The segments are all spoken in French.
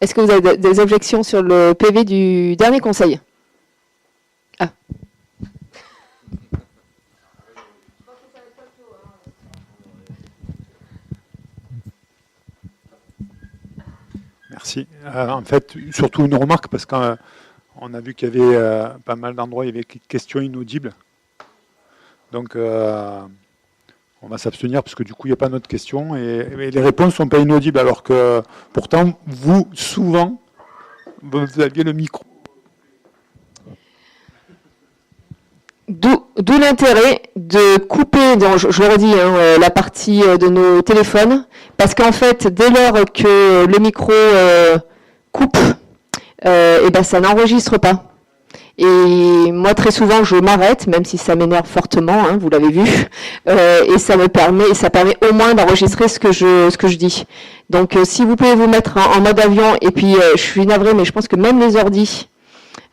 Est-ce que vous avez des objections sur le PV du dernier conseil? Ah. Merci. En fait, surtout une remarque, parce qu'on a vu qu'il y avait pas mal d'endroits, il y avait des questions inaudibles. Donc, on va s'abstenir, parce que du coup, il n'y a pas d'autres questions, et les réponses ne sont pas inaudibles, alors que, pourtant, vous, souvent, vous aviez le micro. D'où l'intérêt de couper, donc je le redis, la partie de nos téléphones, parce qu'en fait, dès lors que le micro coupe, et ben ça n'enregistre pas. Et moi, très souvent, je m'arrête, même si ça m'énerve fortement, vous l'avez vu, et ça permet au moins d'enregistrer ce que je dis. Donc, si vous pouvez vous mettre en mode avion, et puis je suis navrée, mais je pense que même les ordis,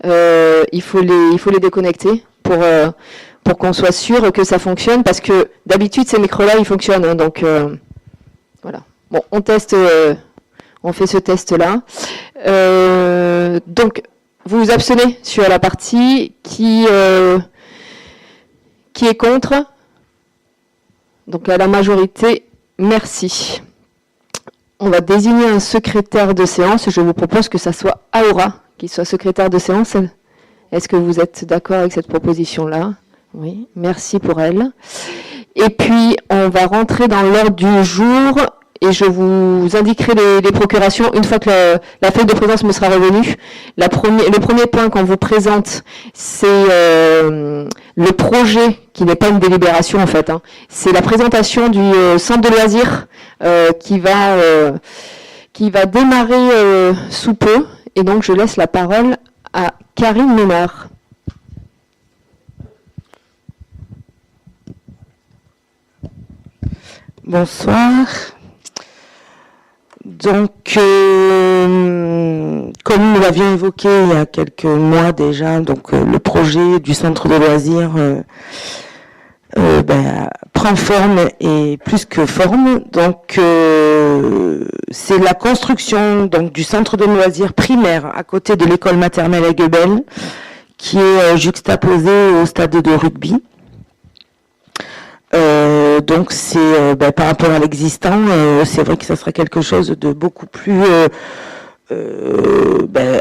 il faut les déconnecter pour qu'on soit sûr que ça fonctionne, parce que d'habitude ces micros-là ils fonctionnent, donc voilà. Bon, on teste, on fait ce test-là. Donc vous vous abstenez sur la partie qui est contre. Donc à la majorité, merci. On va désigner un secrétaire de séance. Je vous propose que ça soit Aura qui soit secrétaire de séance. Est-ce que vous êtes d'accord avec cette proposition-là? Oui, merci pour elle. Et puis, on va rentrer dans l'ordre du jour et je vous indiquerai les procurations une fois que la feuille de présence me sera revenue. Le premier point qu'on vous présente, c'est le projet, qui n'est pas une délibération en fait. C'est la présentation du centre de loisirs qui va démarrer sous peu. Et donc, je laisse la parole à Karine Ménard. Bonsoir. Donc, comme nous l'avions évoqué il y a quelques mois déjà, donc le projet du centre de loisirs prend forme et plus que forme. Donc, c'est la construction donc du centre de loisirs primaire à côté de l'école maternelle à Guebel, qui est juxtaposé au stade de rugby. Donc c'est par rapport à l'existant, c'est vrai que ça sera quelque chose de beaucoup plus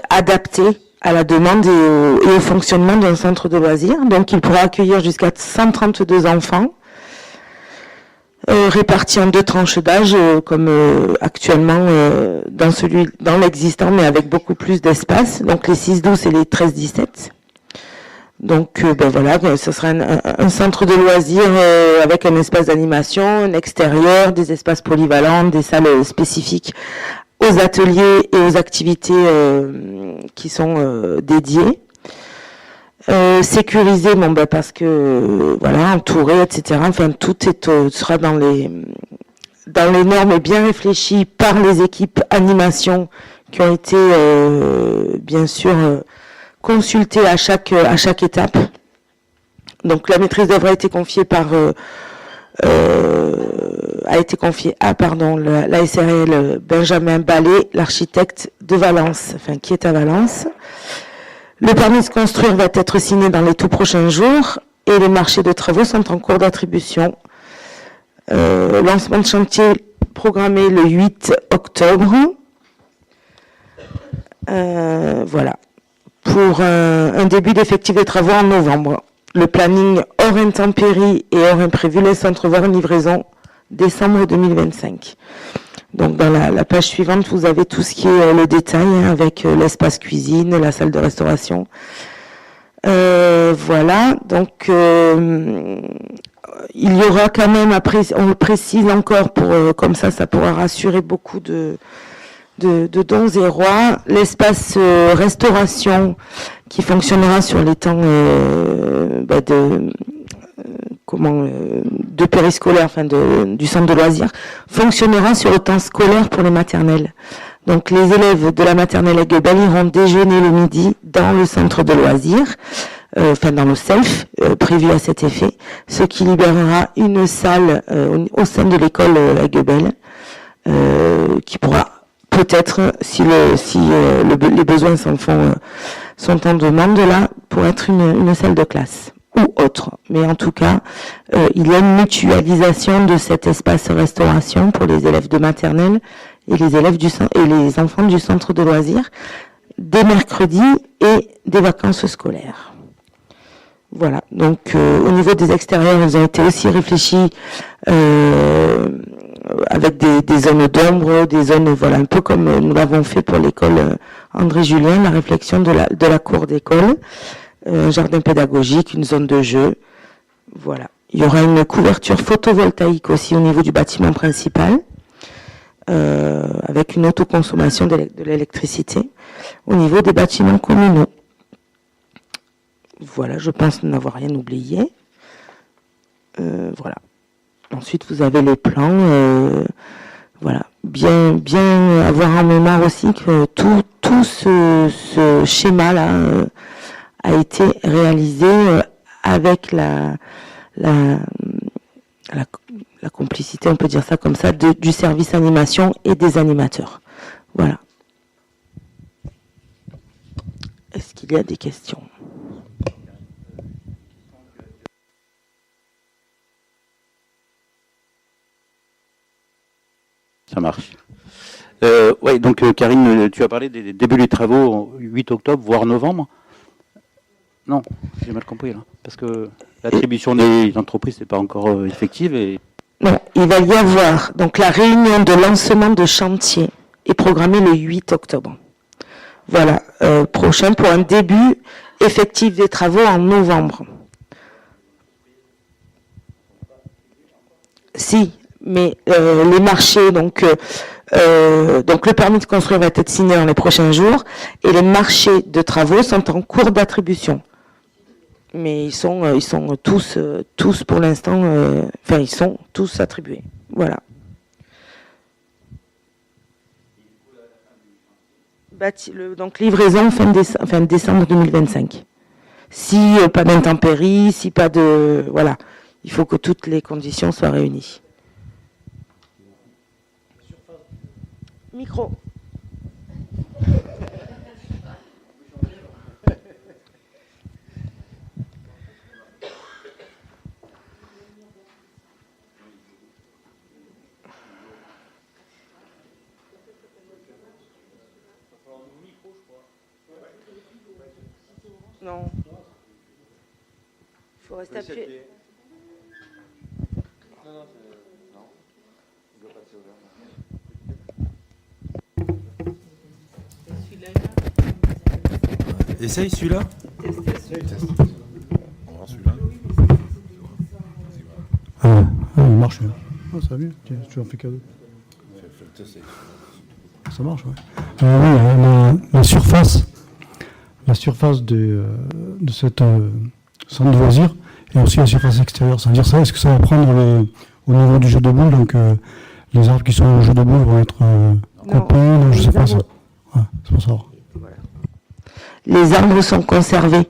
adapté à la demande et au fonctionnement d'un centre de loisirs. Donc il pourra accueillir jusqu'à 132 enfants, répartis en 2 tranches d'âge, comme actuellement dans l'existant, mais avec beaucoup plus d'espace. Donc les 6-12 et les 13-17. Donc voilà, ce sera un centre de loisirs avec un espace d'animation, un extérieur, des espaces polyvalents, des salles spécifiques aux ateliers et aux activités qui sont dédiées. Sécurisé, parce que voilà, entouré, etc. Enfin, tout sera dans les normes et bien réfléchi par les équipes animation qui ont été bien sûr consultées à chaque étape. Donc la maîtrise d'œuvre a été confiée à la SRL Benjamin Ballet, l'architecte de Valence, qui est à Valence. Le permis de construire va être signé dans les tout prochains jours et les marchés de travaux sont en cours d'attribution. Lancement de chantier programmé le 8 octobre. Voilà. Pour un début d'effectif des travaux en novembre. Le planning hors intempéries et hors imprévu laisse entrevoir une livraison décembre 2025. Donc dans la page suivante, vous avez tout ce qui est le détail avec l'espace cuisine, la salle de restauration. Voilà, donc il y aura quand même, après, on le précise encore, comme ça pourra rassurer beaucoup de dons et rois, l'espace restauration qui fonctionnera sur les temps de périscolaire, du centre de loisirs, fonctionnera sur le temps scolaire pour les maternelles. Donc les élèves de la maternelle à Guebel iront déjeuner le midi dans le centre de loisirs, dans le self prévu à cet effet, ce qui libérera une salle au sein de l'école à Guebel qui pourra peut-être, si les besoins sont en demande, là, pour être une salle de classe ou autre. Mais en tout cas, il y a une mutualisation de cet espace restauration pour les élèves de maternelle et les enfants du centre de loisirs des mercredis et des vacances scolaires. Voilà, donc au niveau des extérieurs, ils ont été aussi réfléchis avec des zones d'ombre, des zones, voilà, un peu comme nous l'avons fait pour l'école André Julien, la réflexion de la cour d'école, un jardin pédagogique, une zone de jeu, voilà. Il y aura une couverture photovoltaïque aussi au niveau du bâtiment principal, avec une autoconsommation de l'électricité au niveau des bâtiments communaux. Voilà, je pense n'avoir rien oublié. Voilà. Ensuite, vous avez les plans. Voilà. Bien avoir en mémoire aussi que tout ce schéma-là a été réalisé avec la complicité, on peut dire ça comme ça, du service animation et des animateurs. Voilà. Est-ce qu'il y a des questions ? Ça marche. Oui, donc Karine, tu as parlé des débuts des travaux 8 octobre, voire novembre. Non, j'ai mal compris là. Parce que l'attribution des entreprises n'est pas encore effective. Et... Non, il va y avoir donc la réunion de lancement de chantier est programmée le 8 octobre. Voilà, prochain pour un début effectif des travaux en novembre. Si, mais les marchés, donc le permis de construire va être signé dans les prochains jours et les marchés de travaux sont en cours d'attribution. Mais ils sont tous pour l'instant, ils sont tous attribués. Voilà. Donc livraison fin décembre 2025. Si pas d'intempéries, si pas de... Voilà. Il faut que toutes les conditions soient réunies. Micro. Non. Il faut rester appuyé. Essaye celui-là. Ah, il marche. Ah, ça va bien. Tiens, tu en fais cadeau. Ça marche, ouais. Oui, la surface de cette centre de loisirs et aussi la surface extérieure. Ça veut dire ça, est-ce que ça va prendre au niveau du jeu de boules, donc les arbres qui sont au jeu de boules vont être coupés, non, je sais pas ça. Ouais, c'est pour ça. Voilà. Les arbres sont conservés.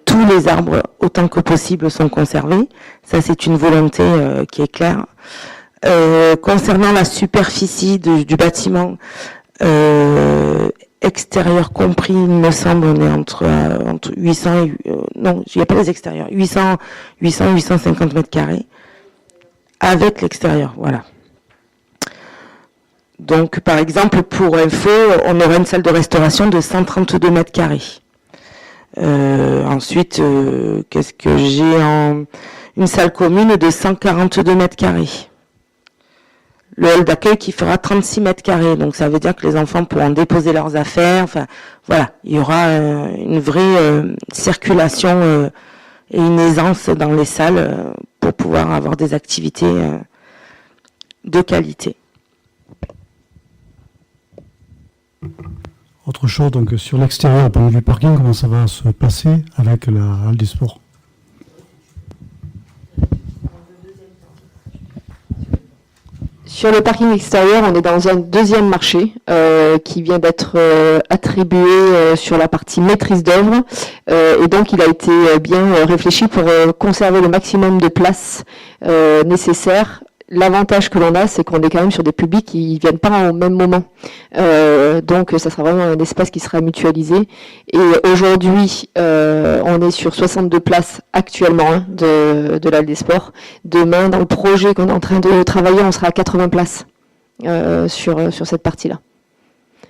Tous les arbres, autant que possible, sont conservés. Ça, c'est une volonté qui est claire. Concernant la superficie du bâtiment, extérieur compris, il me semble, on est entre 800 et... non, il n'y a pas les extérieurs. 850 mètres carrés. Avec l'extérieur, voilà. Donc, par exemple, pour info, on aura une salle de restauration de 132 mètres carrés. Ensuite, qu'est-ce que j'ai une salle commune de 142 mètres carrés. Le hall d'accueil qui fera 36 mètres carrés. Donc, ça veut dire que les enfants pourront déposer leurs affaires. Enfin, voilà. Il y aura une vraie circulation et une aisance dans les salles pour pouvoir avoir des activités de qualité. Autre chose, donc sur l'extérieur, au point de vue parking, comment ça va se passer avec la halle des sports? Sur le parking extérieur, on est dans un deuxième marché qui vient d'être attribué sur la partie maîtrise d'œuvre. Et donc, il a été bien réfléchi pour conserver le maximum de place nécessaire L'avantage que l'on a, c'est qu'on est quand même sur des publics qui ne viennent pas au même moment. Donc, ça sera vraiment un espace qui sera mutualisé. Et aujourd'hui, on est sur 62 places actuellement hein, de l'Halle des Sports. Demain, dans le projet qu'on est en train de travailler, on sera à 80 places sur cette partie-là.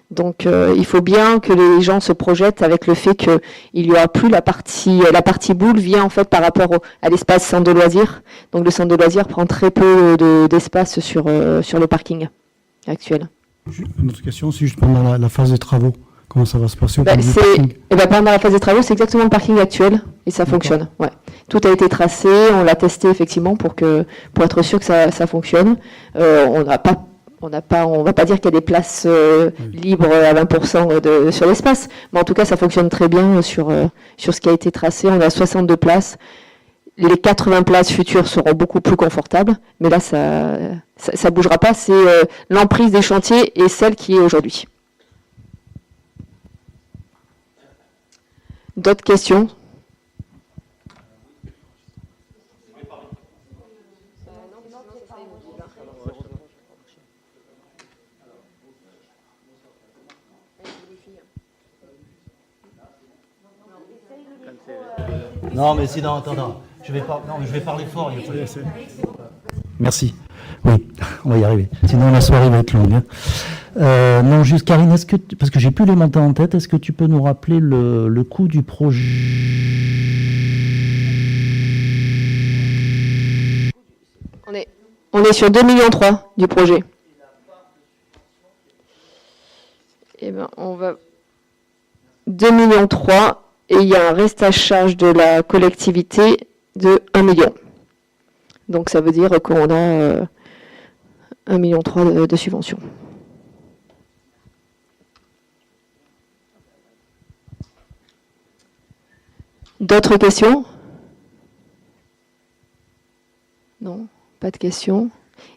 Donc, il faut bien que les gens se projettent avec le fait qu'il n'y aura plus la partie boule vient en fait par rapport à l'espace centre de loisirs. Donc, le centre de loisirs prend très peu d'espace sur le parking actuel. Une autre question, c'est juste pendant la phase des travaux, comment ça va se passer au niveau du parking? Pendant la phase des travaux, c'est exactement le parking actuel et ça fonctionne. Ouais. Tout a été tracé, on l'a testé effectivement pour être sûr que ça fonctionne. On va pas dire qu'il y a des places libres à 20% sur l'espace, mais en tout cas, ça fonctionne très bien sur ce qui a été tracé. On a 62 places. Les 80 places futures seront beaucoup plus confortables, mais là, ça bougera pas. C'est l'emprise des chantiers et celle qui est aujourd'hui. D'autres questions ? Non, mais sinon, attends. Je vais parler fort. Merci. Oui, on va y arriver. Sinon, la soirée va être longue. Hein. Non, juste Karine, parce que j'ai plus les montants en tête, est-ce que tu peux nous rappeler le coût du projet? On est sur 2,3 millions du projet. Eh ben, on va 2,3 millions et il y a un reste à charge de la collectivité de 1 million. Donc ça veut dire qu'on a 1,3 million de subventions. D'autres questions? Non, pas de questions.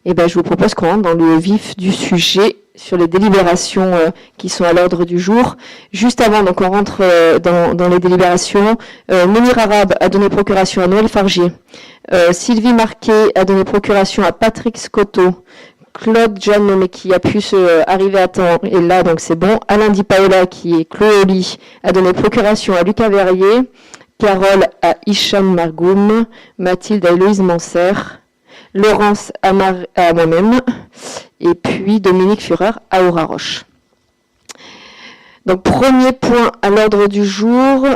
Eh ben, je vous propose qu'on rentre dans le vif du sujet sur les délibérations qui sont à l'ordre du jour. Juste avant, donc on rentre dans les délibérations. Mounir Arabe a donné procuration à Noël Fargier. Sylvie Marquet a donné procuration à Patrick Scotto. Claude Jeanne, mais qui a pu arriver à temps, et là, donc c'est bon. Alain Di Paola, qui est Chloé, a donné procuration à Lucas Verrier. Carole à Hicham Margoum. Mathilde à Héloïse Manser. Laurence à moi-même, et puis Dominique Führer à Aura Roche. Donc, premier point à l'ordre du jour,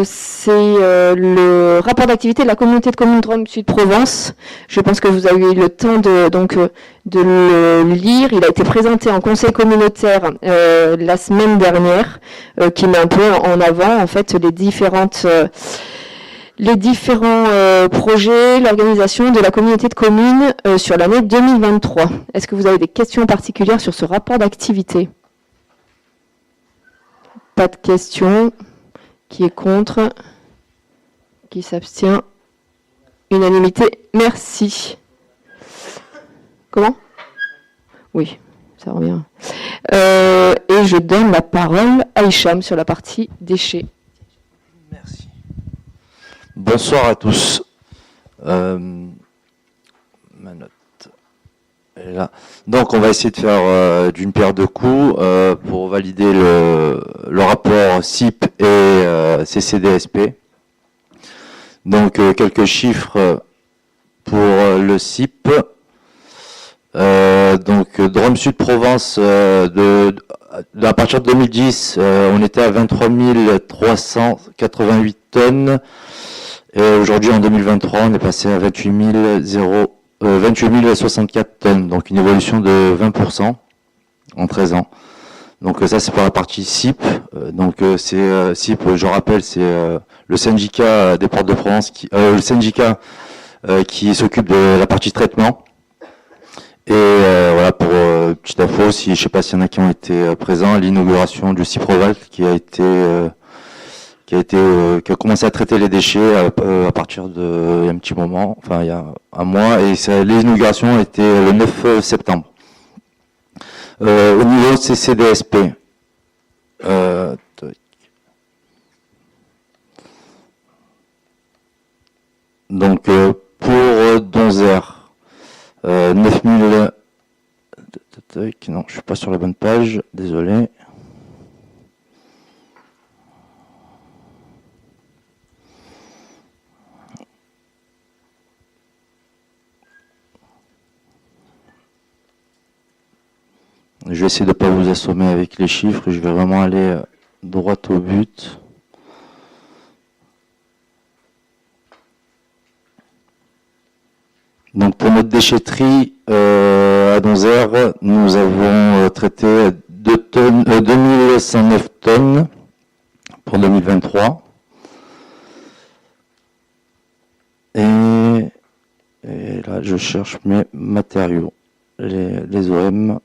c'est le rapport d'activité de la communauté de communes Drôme Sud Provence. Je pense que vous avez eu le temps de le lire. Il a été présenté en conseil communautaire la semaine dernière, qui met un peu en avant en fait les différents projets, l'organisation de la communauté de communes sur l'année 2023. Est-ce que vous avez des questions particulières sur ce rapport d'activité? Pas de questions. Qui est contre? Qui s'abstient? Unanimité. Merci. Comment? Oui, ça revient. Et je donne la parole à Hicham sur la partie déchets. Merci. Bonsoir à tous. Ma note est là. Donc on va essayer de faire d'une pierre deux coups pour valider le rapport CIP et CCDSP. Donc quelques chiffres pour le CIP. Donc Drôme Sud Provence, à partir de 2010, on était à 23 388 tonnes. Et aujourd'hui, en 2023, on est passé à 28 064 tonnes, donc une évolution de 20% en 13 ans. Donc ça, c'est pour la partie CIP. Donc c'est CIP, je rappelle, c'est le syndicat des Portes de Provence, le syndicat qui s'occupe de la partie traitement. Et voilà, pour petite info, je sais pas s'il y en a qui ont été présents, l'inauguration du CIPROVAL qui a commencé à traiter les déchets à partir de un petit moment, enfin il y a un mois, et l'inauguration était le 9 septembre. Au niveau CCDSP, donc pour Donzer, 9000... Non, je suis pas sur la bonne page, désolé. Je vais essayer de ne pas vous assommer avec les chiffres, je vais vraiment aller droit au but. Donc pour notre déchetterie à Donzère, nous avons traité 2109 tonnes pour 2023. Et là, je cherche mes matériaux, les OM.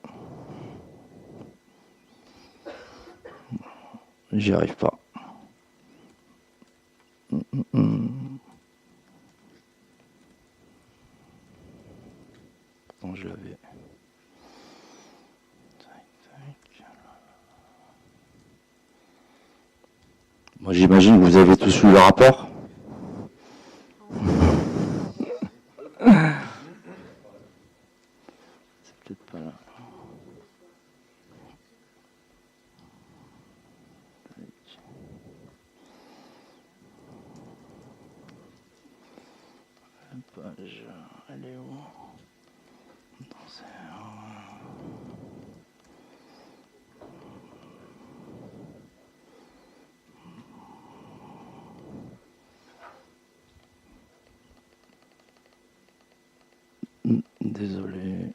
J'y arrive pas. Bon, je l'avais. Moi, j'imagine que vous avez tous lu le rapport. C'est peut-être pas là. Elle est où? Désolé.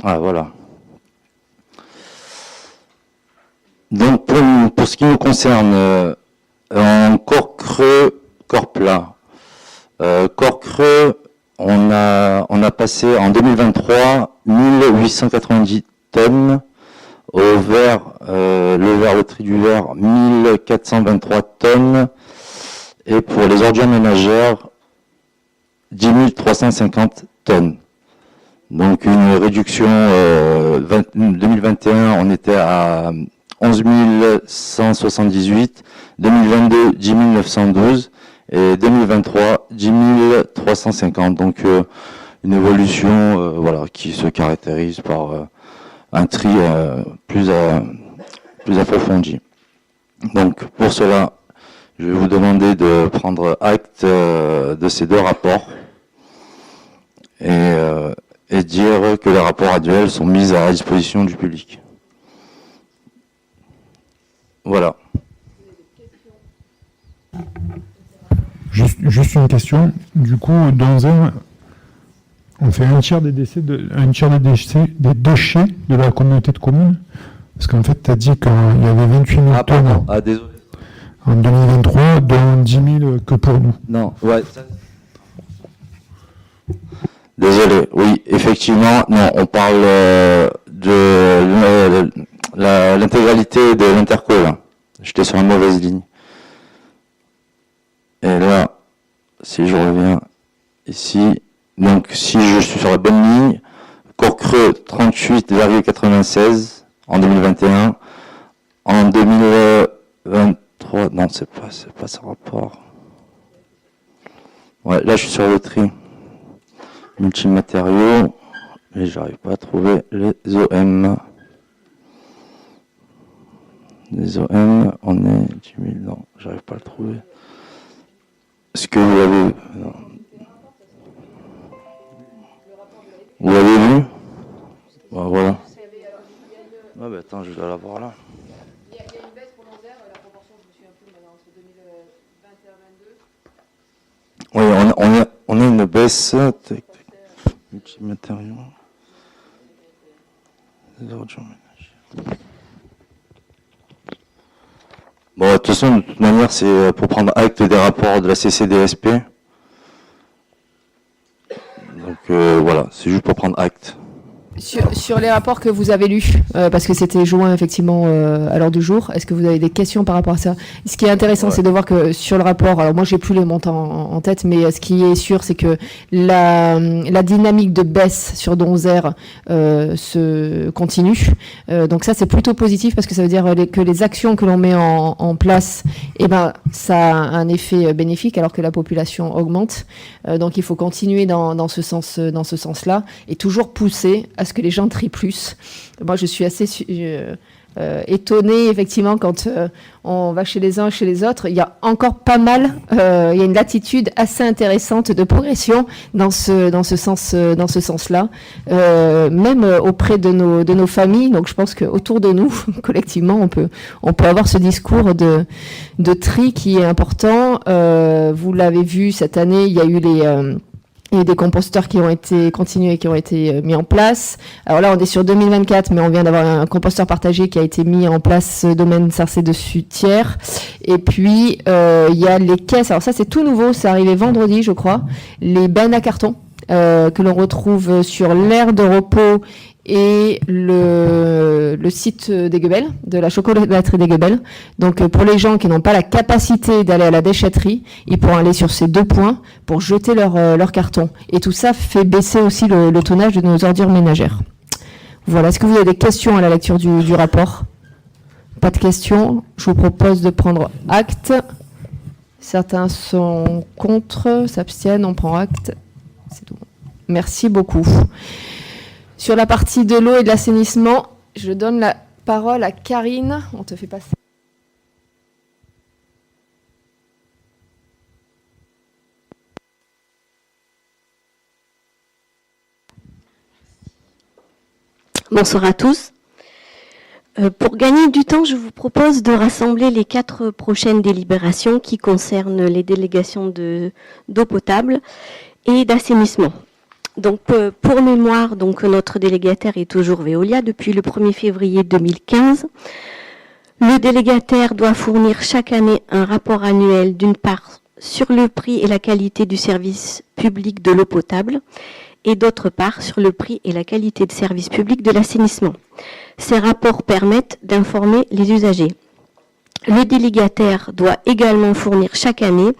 Ah, voilà. Donc, pour ce qui nous concerne, en corps creux, corps plat. Corps creux, on a passé en 2023 1890 tonnes. Au verre, le tri du verre, 1423 tonnes. Et pour les ordures ménagères, 10 350 tonnes. Donc une réduction, 2021, on était à 11 178, 2022, 10 912, et 2023, 10 350. Donc une évolution voilà, qui se caractérise par un tri plus approfondi. Donc pour cela, je vais vous demander de prendre acte de ces deux rapports et dire que les rapports annuels sont mis à la disposition du public. Voilà. Juste une question. Du coup, dans on fait un tiers des déchets de la communauté de communes. Parce qu'en fait, tu as dit qu'il y avait 28 000 tonnes. Ah, désolé. En 2023, dont 10 000 que pour nous. Non, ouais. Désolé, oui, effectivement, non, on parle de l'intégralité de l'interco, là. J'étais sur la mauvaise ligne. Et là, si je reviens ici, donc si je suis sur la bonne ligne, corps creux 38,96 en 2021, en 2023, non, c'est pas ce rapport. Ouais, là je suis sur le tri. Multimatériaux, mais j'arrive pas à trouver les OM. Les OM, on est 10 000, non, j'arrive pas à le trouver. Est-ce que vous l'avez... Vous l'avez vu? Bon, voilà. Ah bah attends, je dois l'avoir là. Il y a une baisse pour Donzère, la proportion, je me souviens plus maintenant, entre 2021 et 2022. Oui, on a une baisse. Multimatériaux. Bon, de toute manière, c'est pour prendre acte des rapports de la CCDSP. Donc voilà, c'est juste pour prendre acte. Sur les rapports que vous avez lus, parce que c'était joint effectivement à l'heure du jour, est-ce que vous avez des questions par rapport à ça? Ce qui est intéressant, c'est de voir que sur le rapport, alors moi j'ai plus les montants en tête, mais ce qui est sûr, c'est que la dynamique de baisse sur Donzère se continue. Donc ça c'est plutôt positif parce que ça veut dire que les actions que l'on met en place, eh ben ça a un effet bénéfique alors que la population augmente. Donc il faut continuer dans ce sens-là et toujours pousser à ce que les gens trient plus. Moi, je suis assez étonnée, effectivement, quand on va chez les uns, chez les autres. Il y a encore pas mal, il y a une latitude assez intéressante de progression dans ce sens-là, même auprès de nos familles. Donc, je pense qu'autour de nous, collectivement, on peut avoir ce discours de tri qui est important. Vous l'avez vu cette année, il y a eu il y a des composteurs qui ont été continués, qui ont été mis en place. Alors là, on est sur 2024, mais on vient d'avoir un composteur partagé qui a été mis en place domaine Sarcé de Sutière. Et puis, il y a les caisses. Alors ça, c'est tout nouveau. C'est arrivé vendredi, je crois. Les bennes à carton que l'on retrouve sur l'aire de repos et le site des Guebels, de la chocolaterie des Guebels. Donc pour les gens qui n'ont pas la capacité d'aller à la déchetterie, ils pourront aller sur ces 2 points pour jeter leur carton. Et tout ça fait baisser aussi le tonnage de nos ordures ménagères. Voilà, est-ce que vous avez des questions à la lecture du rapport? Pas de questions. Je vous propose de prendre acte. Certains sont contre, s'abstiennent, on prend acte. C'est tout. Merci beaucoup. Sur la partie de l'eau et de l'assainissement, je donne la parole à Karine. On te fait passer. Bonsoir à tous. Pour gagner du temps, je vous propose de rassembler les 4 prochaines délibérations qui concernent les délégations d'eau potable et d'assainissement. Donc, pour mémoire, notre délégataire est toujours Veolia depuis le 1er février 2015. Le délégataire doit fournir chaque année un rapport annuel, d'une part, sur le prix et la qualité du service public de l'eau potable, et d'autre part, sur le prix et la qualité de service public de l'assainissement. Ces rapports permettent d'informer les usagers. Le délégataire doit également fournir chaque année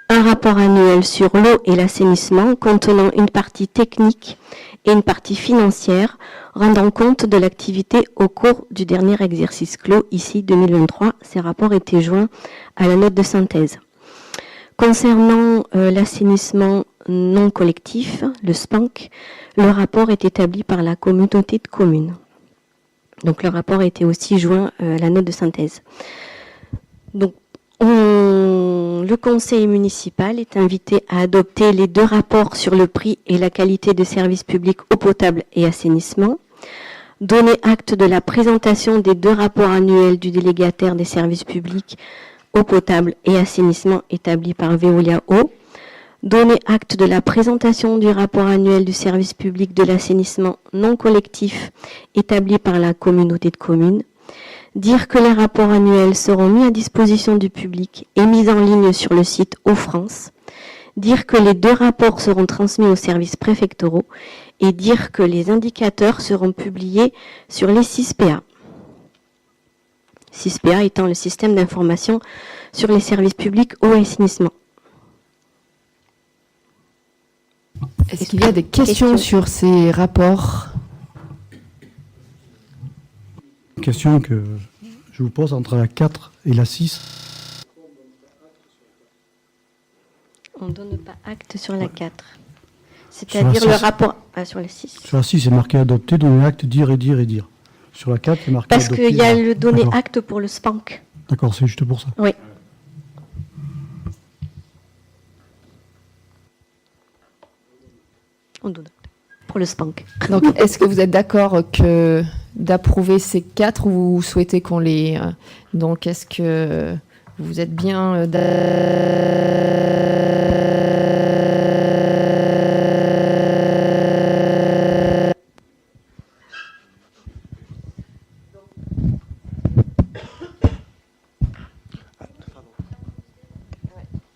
un rapport annuel sur l'eau et l'assainissement contenant une partie technique et une partie financière rendant compte de l'activité au cours du dernier exercice clos, ici 2023. Ces rapports étaient joints à la note de synthèse. Concernant l'assainissement non collectif, le SPANC, le rapport est établi par la communauté de communes. Donc le rapport était aussi joint à la note de synthèse. Donc le conseil municipal est invité à adopter les 2 rapports sur le prix et la qualité des services publics eau potable et assainissement, donner acte de la présentation des 2 rapports annuels du délégataire des services publics eau potable et assainissement établis par Veolia Eau, donner acte de la présentation du rapport annuel du service public de l'assainissement non collectif établi par la communauté de communes, dire que les rapports annuels seront mis à disposition du public et mis en ligne sur le site Eau-France, dire que les 2 rapports seront transmis aux services préfectoraux et dire que les indicateurs seront publiés sur les 6PA. 6PA étant le système d'information sur les services publics eau et assainissement. Est-ce qu'il y a des questions sur ces rapports? Une question que je vous pose entre la 4 et la 6. On ne donne pas acte sur la 4. C'est-à-dire le rapport sur la 6. Sur la 6, c'est marqué adopter, donner acte, dire et dire et dire. Sur la 4, c'est marqué parce adopter. Parce qu'il y a le donner D'accord. acte pour le SPANC. D'accord, c'est juste pour ça. Oui. On donne acte pour le SPANC. Donc, est-ce que vous êtes d'accord d'approuver ces 4 ou vous souhaitez qu'on les... donc, est-ce que vous êtes bien...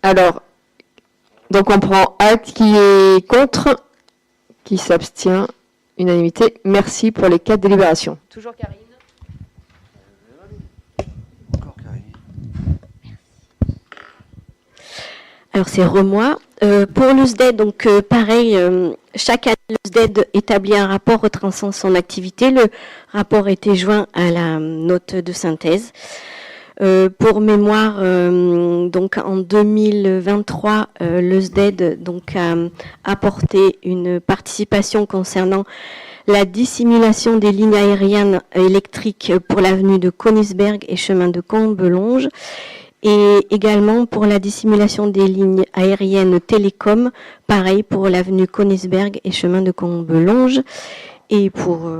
Alors, donc on prend acte qui est contre, qui s'abstient, unanimité. Merci pour les 4 délibérations. Toujours Karine. Alors c'est remois. Pour le SDED, donc pareil, chaque année le SDED établit un rapport retraçant son activité. Le rapport était joint à la note de synthèse. Pour mémoire, donc en 2023, le SDED donc a apporté une participation concernant la dissimulation des lignes aériennes électriques pour l'avenue de Königsberg et chemin de Combelonge, et également pour la dissimulation des lignes aériennes télécom, pareil pour l'avenue Königsberg et chemin de Combelonge. Et pour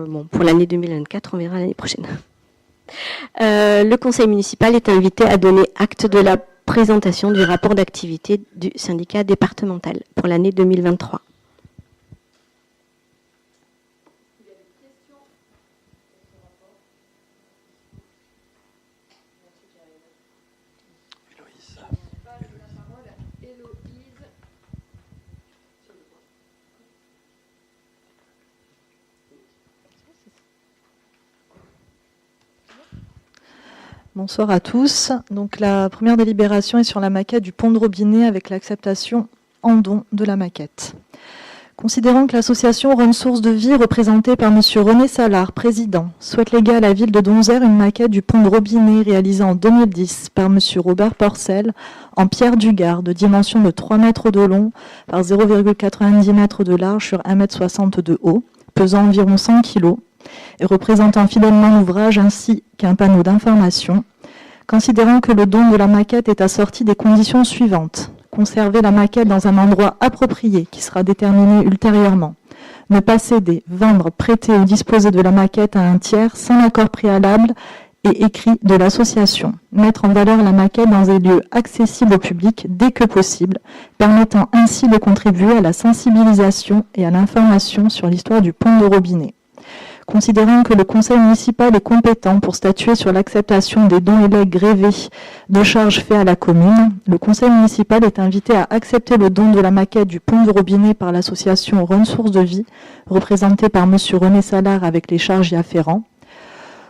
l'année 2024, on verra l'année prochaine. Le conseil municipal est invité à donner acte de la présentation du rapport d'activité du syndicat départemental pour l'année 2023. Bonsoir à tous. Donc la première délibération est sur la maquette du pont de Robinet avec l'acceptation en don de la maquette. Considérant que l'association Rhône Source de Vie, représentée par M. René Salard, président, souhaite léguer à la ville de Donzère une maquette du pont de Robinet réalisée en 2010 par M. Robert Porcel en pierre du Gard de dimension de 3 mètres de long par 0,90 mètres de large sur 1,60 m de haut, pesant environ 100 kg, et représentant fidèlement l'ouvrage ainsi qu'un panneau d'information, considérant que le don de la maquette est assorti des conditions suivantes. Conserver la maquette dans un endroit approprié qui sera déterminé ultérieurement. Ne pas céder, vendre, prêter ou disposer de la maquette à un tiers sans l'accord préalable et écrit de l'association. Mettre en valeur la maquette dans des lieux accessibles au public dès que possible, permettant ainsi de contribuer à la sensibilisation et à l'information sur l'histoire du pont de Robinet. Considérant que le conseil municipal est compétent pour statuer sur l'acceptation des dons et legs grévés de charges faits à la commune, le conseil municipal est invité à accepter le don de la maquette du pont de Robinet par l'association Rhône Source de Vie, représentée par M. René Salard avec les charges y afférents.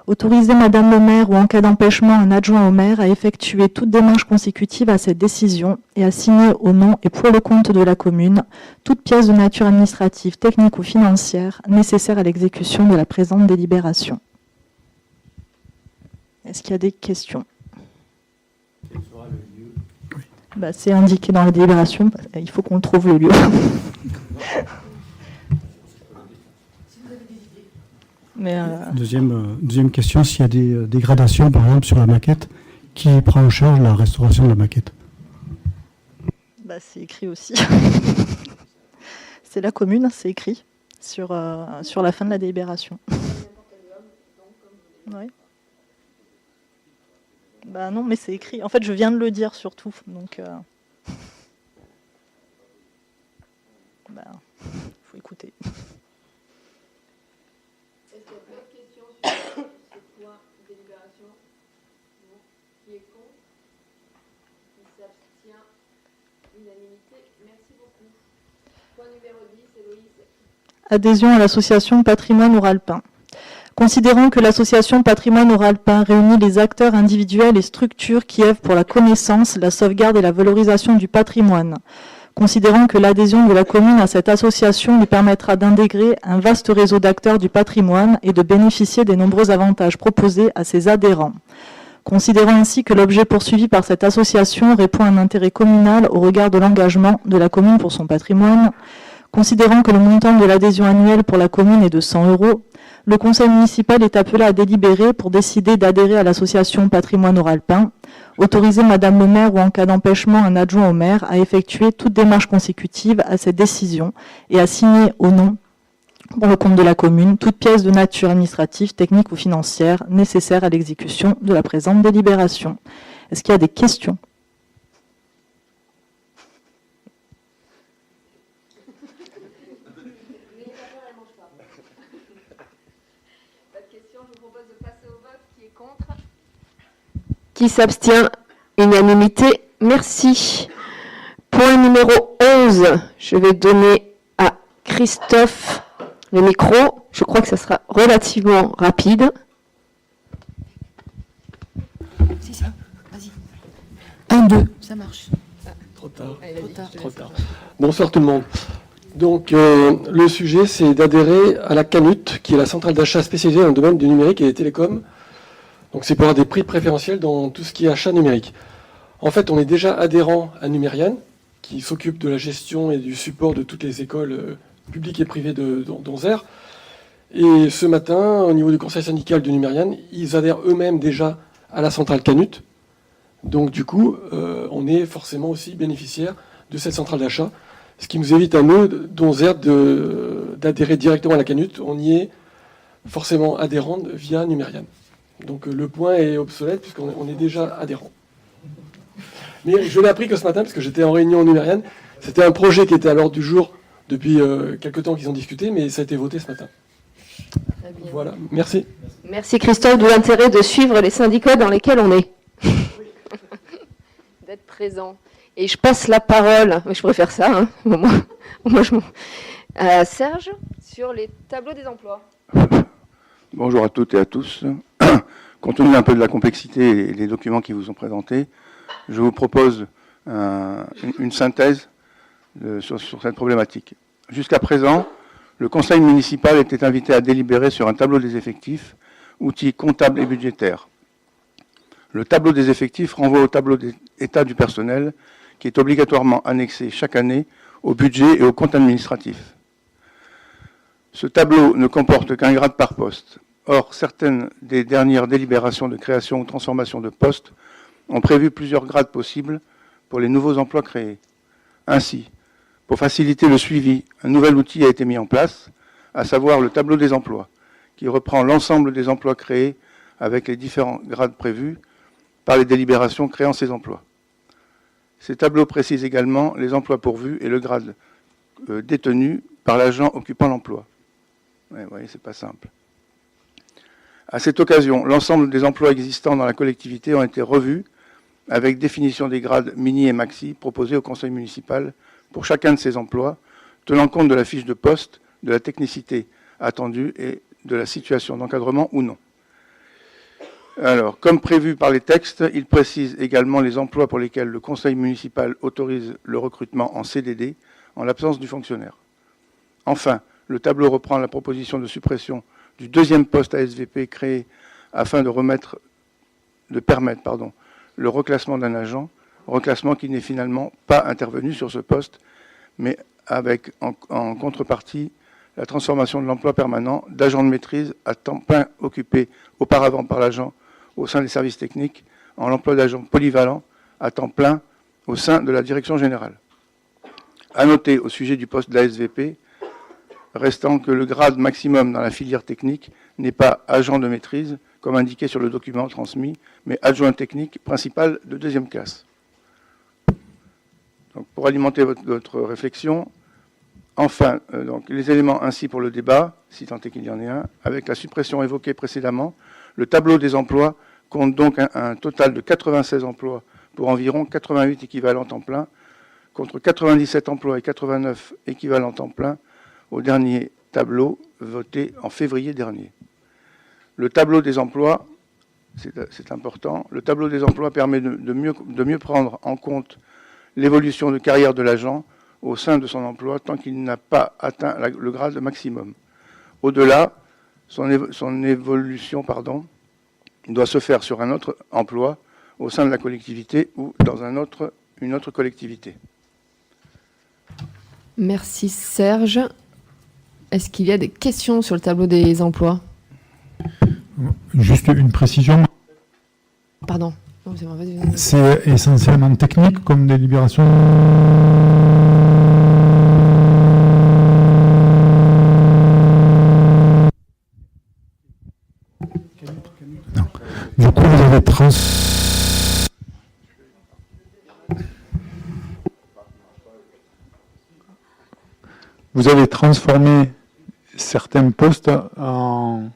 Autoriser Madame le maire ou en cas d'empêchement un adjoint au maire à effectuer toute démarche consécutive à cette décision et à signer au nom et pour le compte de la commune toute pièce de nature administrative, technique ou financière nécessaire à l'exécution de la présente délibération. Est-ce qu'il y a des questions ? C'est indiqué dans la délibération, il faut qu'on trouve le lieu. Deuxième question, s'il y a des dégradations, par exemple, sur la maquette, qui prend en charge la restauration de la maquette ? C'est écrit aussi. C'est la commune, c'est écrit sur la fin de la délibération. Oui. Non, mais c'est écrit. En fait, je viens de le dire surtout. Donc, faut écouter. Est-ce qu'il y a d'autres questions sur ce point de délibération ? Non. Qui est contre ? Qui s'abstient ? Unanimité. Merci beaucoup. Point numéro 10, Héloïse. Adhésion à l'association Patrimoine Oralpin. Considérant que l'association Patrimoine Oralpin réunit les acteurs individuels et structures qui œuvrent pour la connaissance, la sauvegarde et la valorisation du patrimoine. Considérant que l'adhésion de la commune à cette association lui permettra d'intégrer un vaste réseau d'acteurs du patrimoine et de bénéficier des nombreux avantages proposés à ses adhérents. Considérant ainsi que l'objet poursuivi par cette association répond à un intérêt communal au regard de l'engagement de la commune pour son patrimoine, considérant que le montant de l'adhésion annuelle pour la commune est de 100 €, le conseil municipal est appelé à délibérer pour décider d'adhérer à l'association Patrimoine Oralpin, autoriser Madame le maire ou en cas d'empêchement un adjoint au maire à effectuer toute démarche consécutive à cette décision et à signer au nom, pour le compte de la commune, toute pièce de nature administrative, technique ou financière nécessaire à l'exécution de la présente délibération. Est-ce qu'il y a des questions ? Qui s'abstient? Unanimité. Merci. Point numéro 11. Je vais donner à Christophe Le micro, je crois que ça sera relativement rapide. Si, ça, vas-y. 1, 2. Ça marche. Trop tard. Trop tard. Bonsoir tout le monde. Donc, le sujet, c'est d'adhérer à la CANUT, qui est la centrale d'achat spécialisée dans le domaine du numérique et des télécoms. Donc, c'est pour avoir des prix préférentiels dans tout ce qui est achat numérique. En fait, on est déjà adhérent à Numériane, qui s'occupe de la gestion et du support de toutes les écoles publiques et privées d'Onzère. Et ce matin, au niveau du conseil syndical de Numériane, ils adhèrent eux-mêmes déjà à la centrale CANUT. Donc, du coup, on est forcément aussi bénéficiaire de cette centrale d'achat. Ce qui nous évite à nous, d'Onzère, d'adhérer directement à la CANUT. On y est forcément adhérent via Numériane. Donc le point est obsolète puisqu'on est déjà adhérent. Mais je l'ai appris que ce matin, parce que j'étais en réunion en Numériane. C'était un projet qui était à l'ordre du jour depuis quelques temps qu'ils ont discuté, mais ça a été voté ce matin. Voilà, merci. Merci Christophe, d'où l'intérêt de suivre les syndicats dans lesquels on est. D'être présent. Et je passe la parole, mais je préfère ça, hein. Moi à Serge, sur les tableaux des emplois. Bonjour à toutes et à tous. Compte tenu un peu de la complexité et des documents qui vous sont présentés, je vous propose une synthèse sur cette problématique. Jusqu'à présent, le conseil municipal était invité à délibérer sur un tableau des effectifs, outil comptable et budgétaire. Le tableau des effectifs renvoie au tableau d'état du personnel, qui est obligatoirement annexé chaque année au budget et au compte administratif. Ce tableau ne comporte qu'un grade par poste. Or, certaines des dernières délibérations de création ou transformation de postes ont prévu plusieurs grades possibles pour les nouveaux emplois créés. Ainsi, pour faciliter le suivi, un nouvel outil a été mis en place, à savoir le tableau des emplois, qui reprend l'ensemble des emplois créés avec les différents grades prévus par les délibérations créant ces emplois. Ces tableaux précisent également les emplois pourvus et le grade détenu par l'agent occupant l'emploi. Ouais, vous voyez, c'est pas simple. À cette occasion, l'ensemble des emplois existants dans la collectivité ont été revus avec définition des grades mini et maxi proposés au conseil municipal pour chacun de ces emplois, tenant compte de la fiche de poste, de la technicité attendue et de la situation d'encadrement ou non. Alors, comme prévu par les textes, il précise également les emplois pour lesquels le conseil municipal autorise le recrutement en CDD en l'absence du fonctionnaire. Enfin, le tableau reprend la proposition de suppression du deuxième poste ASVP créé afin de permettre le reclassement d'un agent, reclassement qui n'est finalement pas intervenu sur ce poste, mais avec en contrepartie la transformation de l'emploi permanent d'agent de maîtrise à temps plein occupé auparavant par l'agent au sein des services techniques en l'emploi d'agents polyvalents à temps plein au sein de la direction générale. À noter au sujet du poste d'ASVP, restant que le grade maximum dans la filière technique n'est pas agent de maîtrise, comme indiqué sur le document transmis, mais adjoint technique principal de deuxième classe. Donc, pour alimenter votre réflexion, enfin, donc, les éléments ainsi pour le débat, si tant est qu'il y en ait un, avec la suppression évoquée précédemment, le tableau des emplois compte donc un total de 96 emplois pour environ 88 équivalents temps plein, contre 97 emplois et 89 équivalents temps plein au dernier tableau voté en février dernier. Le tableau des emplois, c'est important, le tableau des emplois permet de mieux prendre en compte l'évolution de carrière de l'agent au sein de son emploi tant qu'il n'a pas atteint le grade maximum. Au-delà, son évolution doit se faire sur un autre emploi au sein de la collectivité ou dans une autre collectivité. Merci Serge. Est-ce qu'il y a des questions sur le tableau des emplois? Juste une précision. Pardon. Non, c'est bon, vas-y. C'est essentiellement technique comme délibération. Non. Du coup, vous avez transformé certains postes en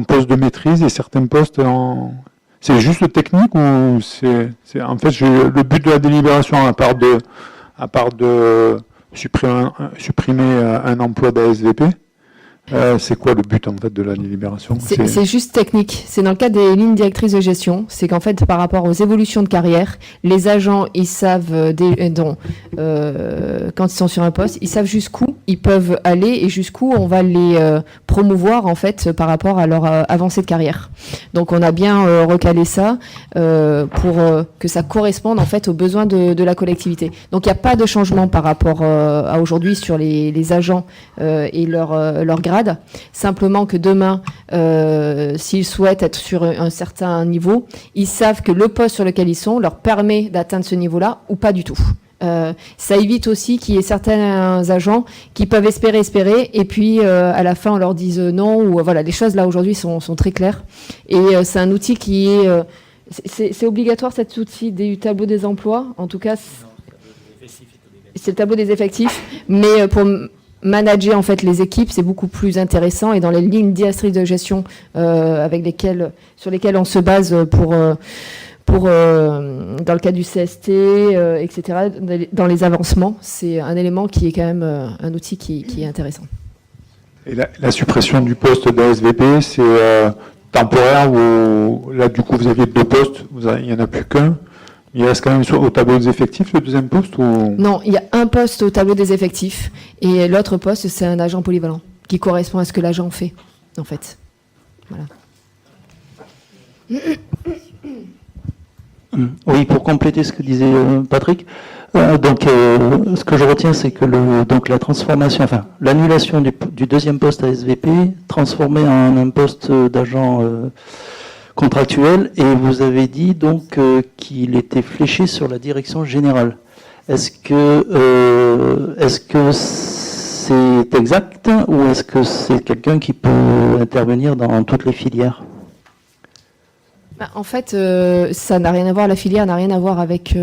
postes de maîtrise et certains postes en... C'est juste technique ou c'est en fait le but de la délibération à part de supprimer un emploi d'ASVP, C'est quoi le but en fait de la délibération? C'est juste technique. C'est dans le cadre des lignes directrices de gestion. C'est qu'en fait, par rapport aux évolutions de carrière, les agents, ils savent quand ils sont sur un poste, ils savent jusqu'où ils peuvent aller et jusqu'où on va les promouvoir en fait par rapport à leur avancée de carrière. Donc, on a bien recalé ça pour que ça corresponde en fait aux besoins de la collectivité. Donc, il n'y a pas de changement par rapport à aujourd'hui sur les agents et leur grade. Simplement que demain, s'ils souhaitent être sur un certain niveau, ils savent que le poste sur lequel ils sont leur permet d'atteindre ce niveau-là ou pas du tout. Ça évite aussi qu'il y ait certains agents qui peuvent espérer, et puis à la fin on leur dise non, ou voilà, les choses là aujourd'hui sont très claires. Et c'est un outil qui est... c'est obligatoire cet outil du tableau des emplois, en tout cas c'est le tableau des effectifs, mais pour manager en fait les équipes, c'est beaucoup plus intéressant, et dans les lignes directrices de gestion sur lesquelles on se base pour dans le cas du CST, etc. Dans les avancements, c'est un élément qui est quand même un outil qui est intéressant. Et la suppression du poste d'ASVP, c'est temporaire ou là du coup vous aviez 2 postes, il n'y en a plus qu'un? Il reste quand même au tableau des effectifs, le deuxième poste ou... Non, il y a un poste au tableau des effectifs et l'autre poste, c'est un agent polyvalent qui correspond à ce que l'agent fait, en fait. Voilà. Oui, pour compléter ce que disait Patrick, ce que je retiens, c'est que la transformation, l'annulation du deuxième poste à SVP, transformé en un poste d'agent contractuel, et vous avez dit donc qu'il était fléché sur la direction générale. Est-ce que c'est exact ou est-ce que c'est quelqu'un qui peut intervenir dans toutes les filières? En fait, ça n'a rien à voir, la filière n'a rien à voir avec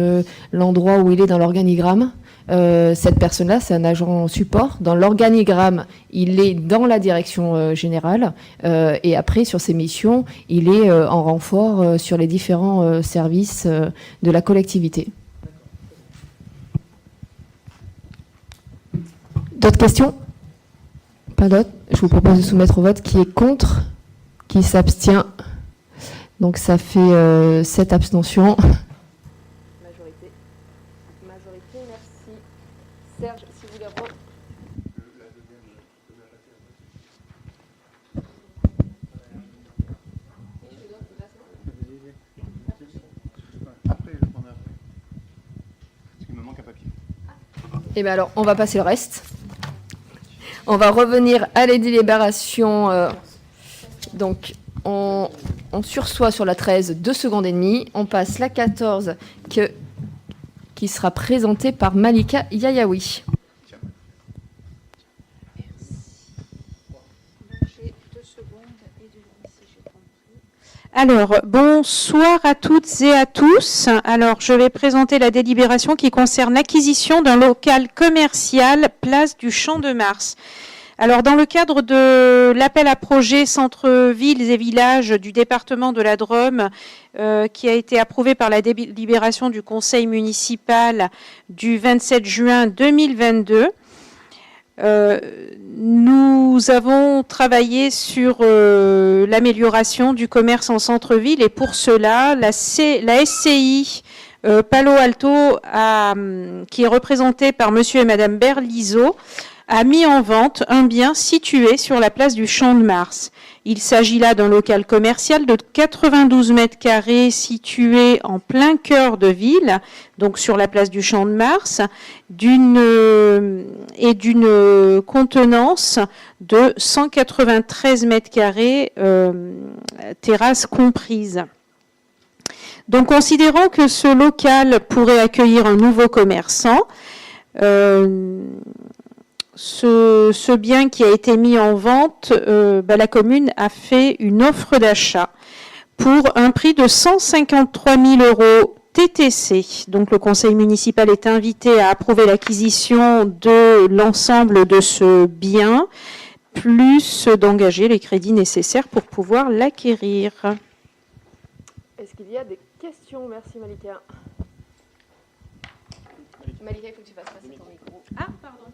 l'endroit où il est dans l'organigramme. Cette personne-là, c'est un agent support. Dans l'organigramme, il est dans la direction générale et après, sur ses missions, il est en renfort sur les différents services de la collectivité. D'autres questions? Pas d'autres? Je vous propose de soumettre au vote. Qui est contre? Qui s'abstient? Donc ça fait 7 abstentions. Majorité, merci. Serge, si vous voulez reprendre. Après, je prendrai après. Parce qu'il me manque un papier. Et bien alors, on va passer le reste. On va revenir à les délibérations. Donc, on sursoit sur la 13 2 secondes et demie. On passe la 14 qui sera présentée par Malika Yayaoui. Alors, bonsoir à toutes et à tous. Alors, je vais présenter la délibération qui concerne l'acquisition d'un local commercial, place du Champ de Mars. Alors, dans le cadre de l'appel à projet centre-villes et villages du département de la Drôme, qui a été approuvé par la délibération du conseil municipal du 27 juin 2022, nous avons travaillé sur l'amélioration du commerce en centre-ville, et pour cela, la SCI Palo Alto, qui est représentée par monsieur et madame Berlizo, a mis en vente un bien situé sur la place du Champ de Mars. Il s'agit là d'un local commercial de 92 mètres carrés situé en plein cœur de ville, donc sur la place du Champ de Mars, d'une contenance de 193 mètres carrés, terrasse comprise. Donc, considérant que ce local pourrait accueillir un nouveau commerçant, ce bien qui a été mis en vente, la commune a fait une offre d'achat pour un prix de 153 000 € TTC. Donc le conseil municipal est invité à approuver l'acquisition de l'ensemble de ce bien, plus d'engager les crédits nécessaires pour pouvoir l'acquérir. Est-ce qu'il y a des questions? Merci Malika. Malika, il faut que tu fasses passer ton micro. Ah, pardon.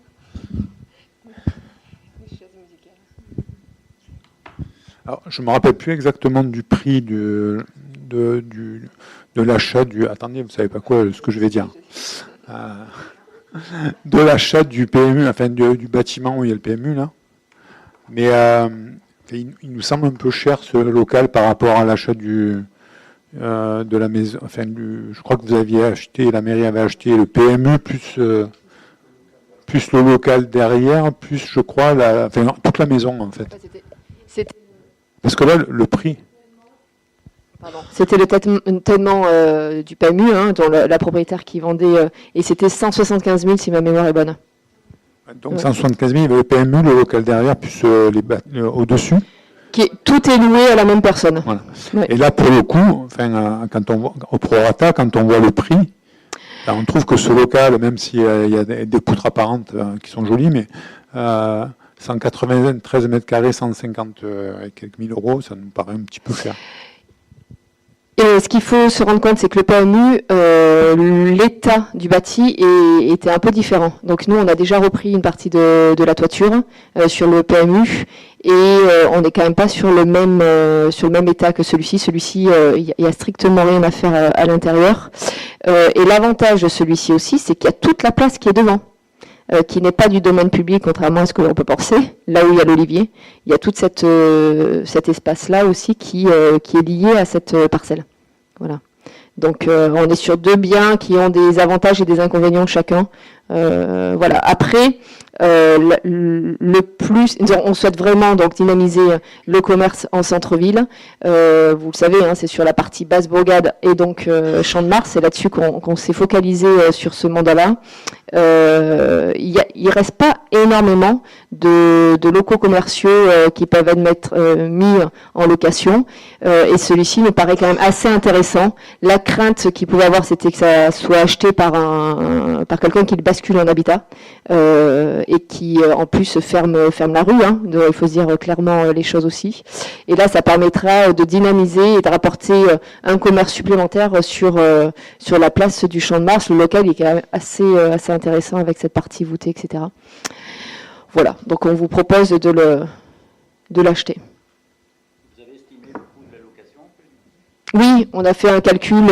Les chaises musicales. Alors, je ne me rappelle plus exactement du prix de l'achat du... Attendez, vous ne savez pas quoi, ce que je vais dire. De l'achat du PMU, enfin du bâtiment où il y a le PMU, là. Mais il nous semble un peu cher ce local par rapport à l'achat de la maison. Enfin, je crois que vous aviez acheté, la mairie avait acheté le PMU plus le local derrière, plus je crois toute la maison en fait. Parce que là, le prix. C'était le tellement du PMU, hein, dont la propriétaire qui vendait, et c'était 175 000 si ma mémoire est bonne. Donc 175 000, il y avait le PMU, le local derrière, plus au-dessus. Tout est loué à la même personne. Voilà. Ouais. Et là, pour le coup, quand on voit, au prorata, quand on voit le prix, là, on trouve que ce local, même s'il y a des poutres apparentes qui sont jolies, mais 193 mètres carrés, 150 et quelques mille euros, ça nous paraît un petit peu cher. Et ce qu'il faut se rendre compte, c'est que le PMU, l'état du bâti était un peu différent. Donc nous, on a déjà repris une partie de la toiture sur le PMU et on n'est quand même pas sur le même état que celui-ci. Celui-ci, il y a strictement rien à faire à l'intérieur. Et l'avantage de celui-ci aussi, c'est qu'il y a toute la place qui est devant. Qui n'est pas du domaine public, contrairement à ce que l'on peut penser, là où il y a l'olivier. Il y a tout cet espace-là aussi qui est lié à cette parcelle. Voilà. Donc on est sur deux biens qui ont des avantages et des inconvénients chacun. Voilà. Après, on souhaite vraiment donc dynamiser le commerce en centre-ville. Vous le savez, hein, c'est sur la partie basse bourgade et donc Champ de Mars. C'est là-dessus qu'on s'est focalisé sur ce mandat-là. Il reste pas énormément de locaux commerciaux qui peuvent être mis en location. Et celui-ci nous paraît quand même assez intéressant. La crainte qu'il pouvait avoir, c'était que ça soit acheté par quelqu'un qui le bascule en habitat. Et qui en plus ferme la rue, hein, il faut se dire clairement les choses aussi. Et là, ça permettra de dynamiser et de rapporter un commerce supplémentaire sur la place du Champ de Mars. Le local est quand même assez intéressant avec cette partie voûtée, etc. Voilà, donc on vous propose de l'acheter. Vous avez estimé le coût de la location ? Oui, on a fait un calcul.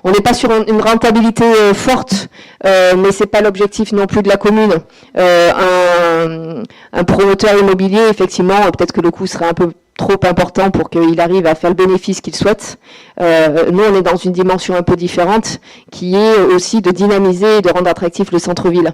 On n'est pas sur une rentabilité forte, mais c'est pas l'objectif non plus de la commune. Un promoteur immobilier, effectivement, peut-être que le coût serait un peu trop important pour qu'il arrive à faire le bénéfice qu'il souhaite. Nous, on est dans une dimension un peu différente, qui est aussi de dynamiser et de rendre attractif le centre-ville.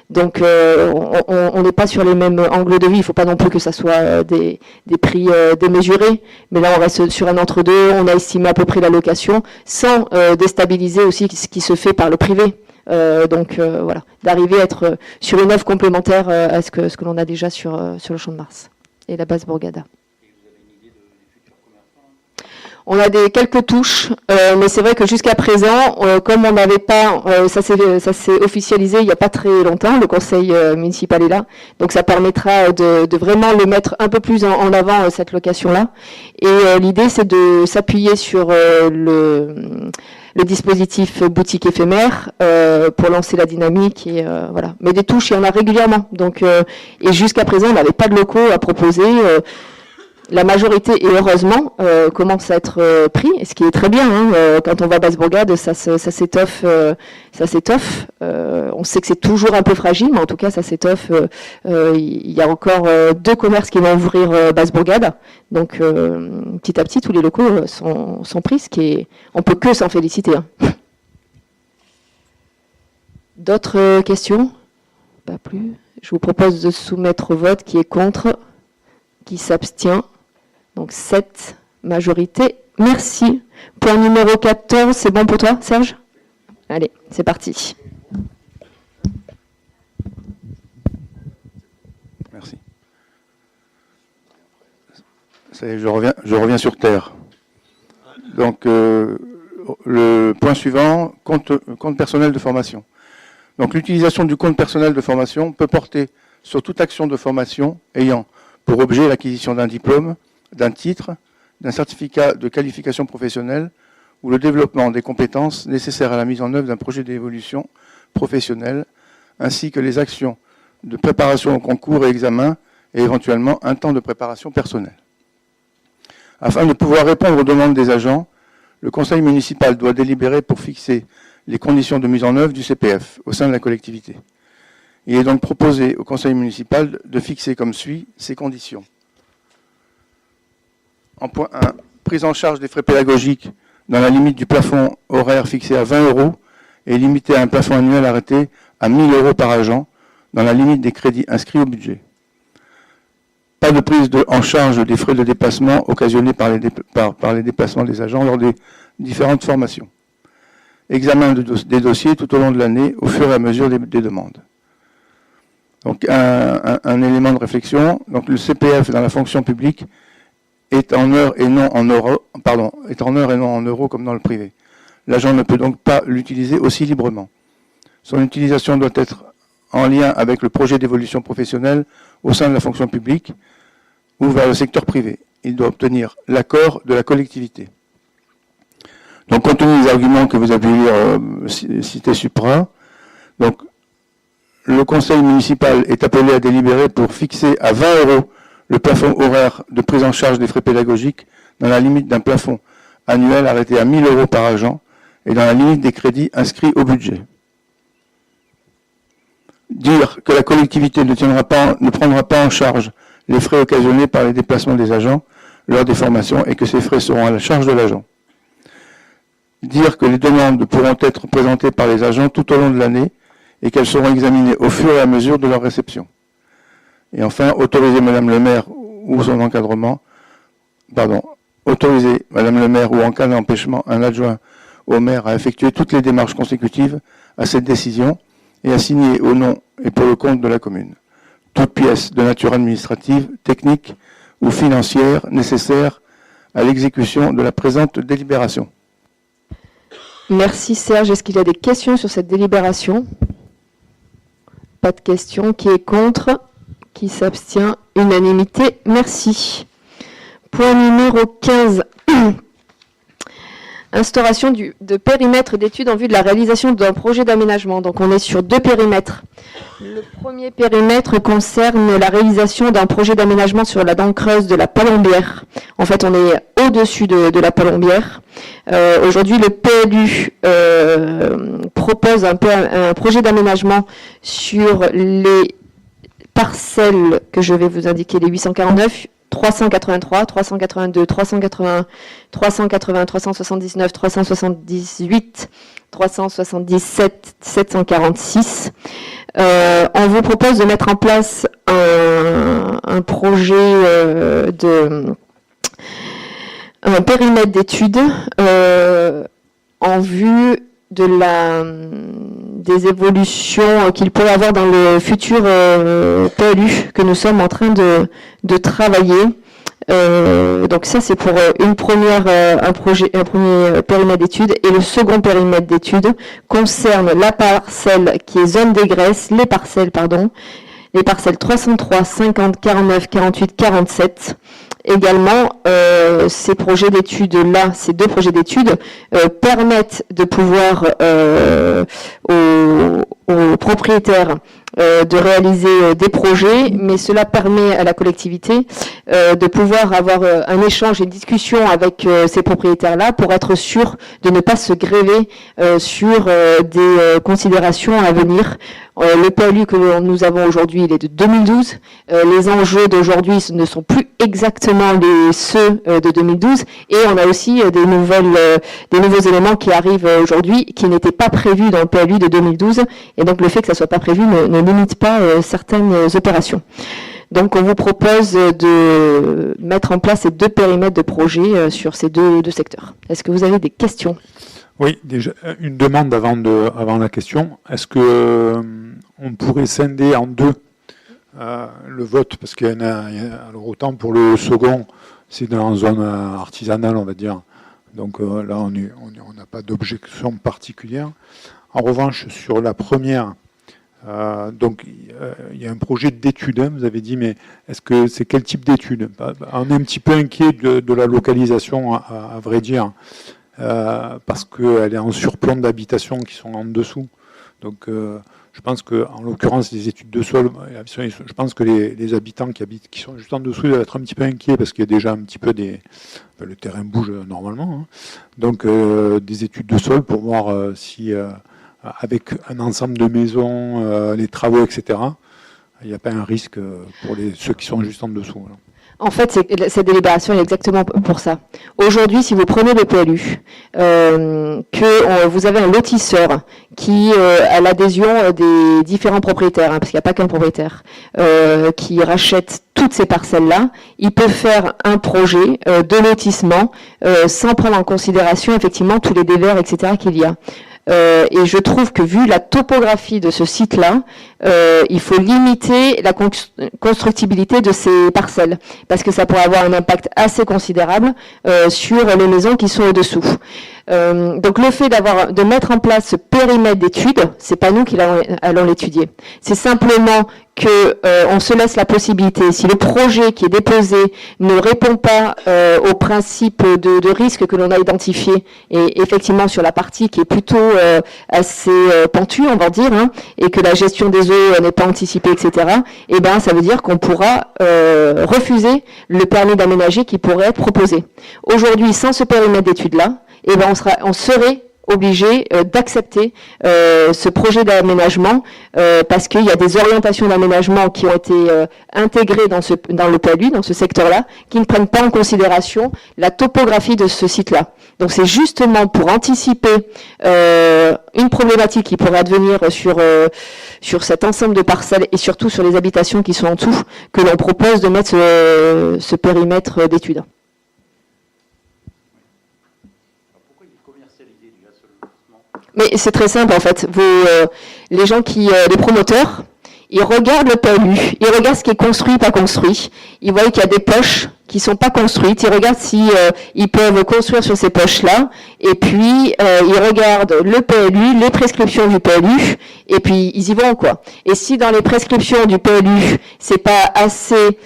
Donc, on n'est pas sur les mêmes angles de vie. Il ne faut pas non plus que ça soit des prix démesurés. Mais là, on reste sur un entre-deux. On a estimé à peu près la location, sans déstabiliser aussi ce qui se fait par le privé. Voilà, d'arriver à être sur une offre complémentaire à ce que l'on a déjà sur le Champ de Mars et la base Bourgada. On a quelques touches, mais c'est vrai que jusqu'à présent, comme on n'avait pas, ça s'est officialisé il n'y a pas très longtemps, le conseil municipal est là, donc ça permettra de vraiment le mettre un peu plus en avant, cette location-là. Et l'idée, c'est de s'appuyer sur le dispositif boutique éphémère pour lancer la dynamique et voilà. Mais des touches, il y en a régulièrement. Donc et jusqu'à présent, on n'avait pas de locaux à proposer. La majorité, et heureusement, commence à être pris, ce qui est très bien. Hein, quand on va à Basse-Bourgade, ça s'étoffe. On sait que c'est toujours un peu fragile, mais en tout cas, ça s'étoffe. Il y a encore 2 commerces qui vont ouvrir Basse-Bourgade. Donc, petit à petit, tous les locaux sont pris, on peut que s'en féliciter. Hein. D'autres questions ? Pas plus. Je vous propose de soumettre au vote qui est contre, qui s'abstient. Donc 7, majorité. Merci. Point numéro 14, c'est bon pour toi, Serge ? Allez, c'est parti. Merci. Ça y est, je reviens sur Terre. Donc, le point suivant, compte personnel de formation. Donc, l'utilisation du compte personnel de formation peut porter sur toute action de formation ayant pour objet l'acquisition d'un diplôme, d'un titre, d'un certificat de qualification professionnelle ou le développement des compétences nécessaires à la mise en œuvre d'un projet d'évolution professionnelle, ainsi que les actions de préparation au concours et examen et éventuellement un temps de préparation personnelle. Afin de pouvoir répondre aux demandes des agents, le conseil municipal doit délibérer pour fixer les conditions de mise en œuvre du CPF au sein de la collectivité. Il est donc proposé au conseil municipal de fixer comme suit ces conditions. En point 1, prise en charge des frais pédagogiques dans la limite du plafond horaire fixé à 20 € et limité à un plafond annuel arrêté à 1 000 € par agent dans la limite des crédits inscrits au budget. Pas de prise en charge des frais de déplacement occasionnés par les déplacements des agents lors des différentes formations. Examen des dossiers tout au long de l'année au fur et à mesure des demandes. Donc un élément de réflexion, donc le CPF dans la fonction publique est en heures et non en euros, comme dans le privé. L'agent ne peut donc pas l'utiliser aussi librement. Son utilisation doit être en lien avec le projet d'évolution professionnelle au sein de la fonction publique ou vers le secteur privé. Il doit obtenir l'accord de la collectivité. Donc, compte tenu des arguments que vous avez cités supra, donc, le conseil municipal est appelé à délibérer pour fixer à 20 € le plafond horaire de prise en charge des frais pédagogiques dans la limite d'un plafond annuel arrêté à 1 000 € par agent et dans la limite des crédits inscrits au budget. Dire que la collectivité ne prendra pas en charge les frais occasionnés par les déplacements des agents lors des formations et que ces frais seront à la charge de l'agent. Dire que les demandes pourront être présentées par les agents tout au long de l'année et qu'elles seront examinées au fur et à mesure de leur réception. Et enfin, autoriser Madame le maire ou son encadrement, autoriser Madame le maire ou en cas d'empêchement un adjoint au maire à effectuer toutes les démarches consécutives à cette décision et à signer au nom et pour le compte de la commune toute pièce de nature administrative, technique ou financière nécessaire à l'exécution de la présente délibération. Merci Serge. Est-ce qu'il y a des questions sur cette délibération? Pas de questions. Qui est contre? Qui s'abstient? Unanimité. Merci. Point numéro 15. Instauration de périmètre d'études en vue de la réalisation d'un projet d'aménagement. Donc on est sur deux périmètres. Le premier périmètre concerne la réalisation d'un projet d'aménagement sur la dent creuse de la Palombière. En fait, on est au-dessus de la Palombière. Aujourd'hui, le PLU propose un projet d'aménagement sur les parcelles que je vais vous indiquer, les 849, 383, 382, 380, 380, 379, 378, 377, 746. On vous propose de mettre en place un projet un périmètre d'études en vue des évolutions qu'il pourrait avoir dans le futur PLU que nous sommes en train de travailler. Donc ça, c'est pour un premier périmètre d'études. Et le second périmètre d'études concerne la parcelle qui est zone d'égresse, les parcelles 303, 50, 49, 48, 47. Également, ces projets d'études-là, ces deux projets d'études permettent de pouvoir aux propriétaires de réaliser des projets, mais cela permet à la collectivité de pouvoir avoir un échange et une discussion avec ces propriétaires-là pour être sûr de ne pas se gréver sur des considérations à venir. Le PLU que nous avons aujourd'hui, il est de 2012. Les enjeux d'aujourd'hui ne sont plus exactement ceux de 2012. Et on a aussi des nouveaux éléments qui arrivent aujourd'hui qui n'étaient pas prévus dans le PLU de 2012. Et donc le fait que ça soit pas prévu ne limite pas certaines opérations. Donc on vous propose de mettre en place ces deux périmètres de projet sur ces deux secteurs. Est-ce que vous avez des questions ? Oui, déjà, une demande avant la question. Est-ce que on pourrait scinder en deux le vote? Parce qu'il y en a, alors autant pour le second, c'est dans la zone artisanale, on va dire. Donc là, on n'a pas d'objection particulière. En revanche, sur la première, donc il y a un projet d'étude, hein, vous avez dit, mais est-ce que c'est quel type d'étude? On est un petit peu inquiet de la localisation, à vrai dire. Parce qu'elle est en surplomb d'habitations qui sont en dessous. Donc je pense qu'en l'occurrence, les études de sol, je pense que les habitants qui sont juste en dessous doivent être un petit peu inquiets parce qu'il y a déjà un petit peu le terrain bouge normalement. Hein. Donc, des études de sol pour voir si, avec un ensemble de maisons, les travaux, etc., il n'y a pas un risque pour ceux qui sont juste en dessous. Voilà. En fait, cette délibération est exactement pour ça. Aujourd'hui, si vous prenez le PLU, vous avez un lotisseur qui a l'adhésion des différents propriétaires, parce qu'il n'y a pas qu'un propriétaire, qui rachète toutes ces parcelles-là, il peut faire un projet de lotissement sans prendre en considération effectivement tous les dévers, etc. qu'il y a. Et je trouve que vu la topographie de ce site-là, il faut limiter la constructibilité de ces parcelles, parce que ça pourrait avoir un impact assez considérable sur les maisons qui sont au-dessous. Donc le fait de mettre en place ce périmètre d'études, c'est pas nous qui allons l'étudier. C'est simplement que on se laisse la possibilité, si le projet qui est déposé ne répond pas au principe de risque que l'on a identifié, et effectivement sur la partie qui est plutôt assez pentue, on va dire, hein, et que la gestion des eaux n'est pas anticipée, etc., et ben ça veut dire qu'on pourra refuser le permis d'aménager qui pourrait être proposé. Aujourd'hui, sans ce périmètre d'études-là, et ben on serait obligé d'accepter ce projet d'aménagement parce qu'il y a des orientations d'aménagement qui ont été intégrées dans le PLU, dans ce secteur-là, qui ne prennent pas en considération la topographie de ce site-là. Donc c'est justement pour anticiper une problématique qui pourrait advenir sur cet ensemble de parcelles et surtout sur les habitations qui sont en dessous que l'on propose de mettre ce périmètre d'études. Mais c'est très simple en fait. Les gens les promoteurs, ils regardent le PLU, ils regardent ce qui est construit, pas construit. Ils voient qu'il y a des poches qui sont pas construites. Ils regardent si ils peuvent construire sur ces poches-là. Et puis ils regardent le PLU, les prescriptions du PLU, et puis ils y vont quoi. Et si dans les prescriptions du PLU, c'est pas assez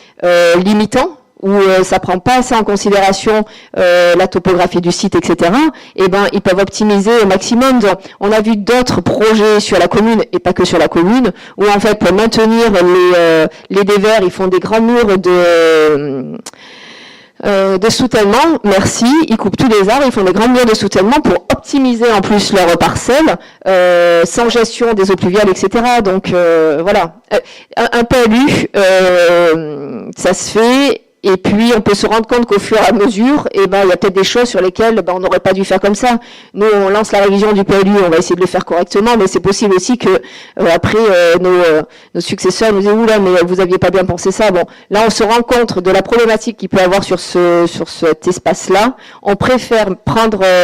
limitant, où ça prend pas assez en considération la topographie du site, etc., eh ben, ils peuvent optimiser au maximum. On a vu d'autres projets sur la commune, et pas que sur la commune, où en fait, pour maintenir les dévers, ils font des grands murs de soutènement, merci, ils coupent tous les arbres, ils font des grands murs de soutènement pour optimiser en plus leurs parcelles, sans gestion des eaux pluviales, etc. Donc voilà, un PLU, ça se fait. Et puis, on peut se rendre compte qu'au fur et à mesure, il y a peut-être des choses sur lesquelles on n'aurait pas dû faire comme ça. Nous, on lance la révision du PLU, on va essayer de le faire correctement, mais c'est possible aussi que après nos successeurs nous disent « Oula, mais vous aviez pas bien pensé ça ». Bon, là, on se rend compte de la problématique qu'il peut y avoir sur cet espace-là. On préfère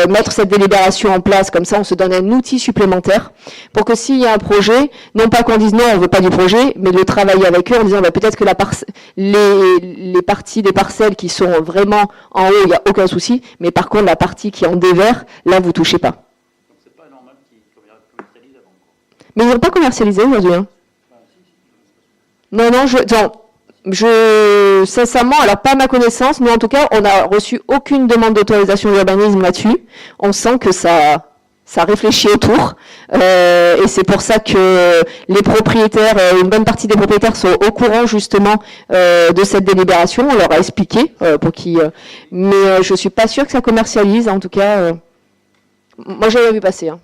mettre cette délibération en place, comme ça, on se donne un outil supplémentaire pour que s'il y a un projet, non pas qu'on dise « Non, on veut pas du projet », mais de travailler avec eux en disant peut-être que les parties des parcelles qui sont vraiment en haut, il n'y a aucun souci, mais par contre, la partie qui est en dévers, là, vous ne touchez pas. Donc, c'est pas normal qu'ils commercialisent avant. Mais ils n'ont pas commercialisé aujourd'hui. Hein. Non, sincèrement, alors pas à ma connaissance, mais en tout cas, on n'a reçu aucune demande d'autorisation d'urbanisme là-dessus. On sent que ça réfléchit autour, et c'est pour ça que les propriétaires, une bonne partie des propriétaires sont au courant justement de cette délibération. On leur a expliqué mais je suis pas sûre que ça commercialise. En tout cas, moi j'avais vu passer. Hein.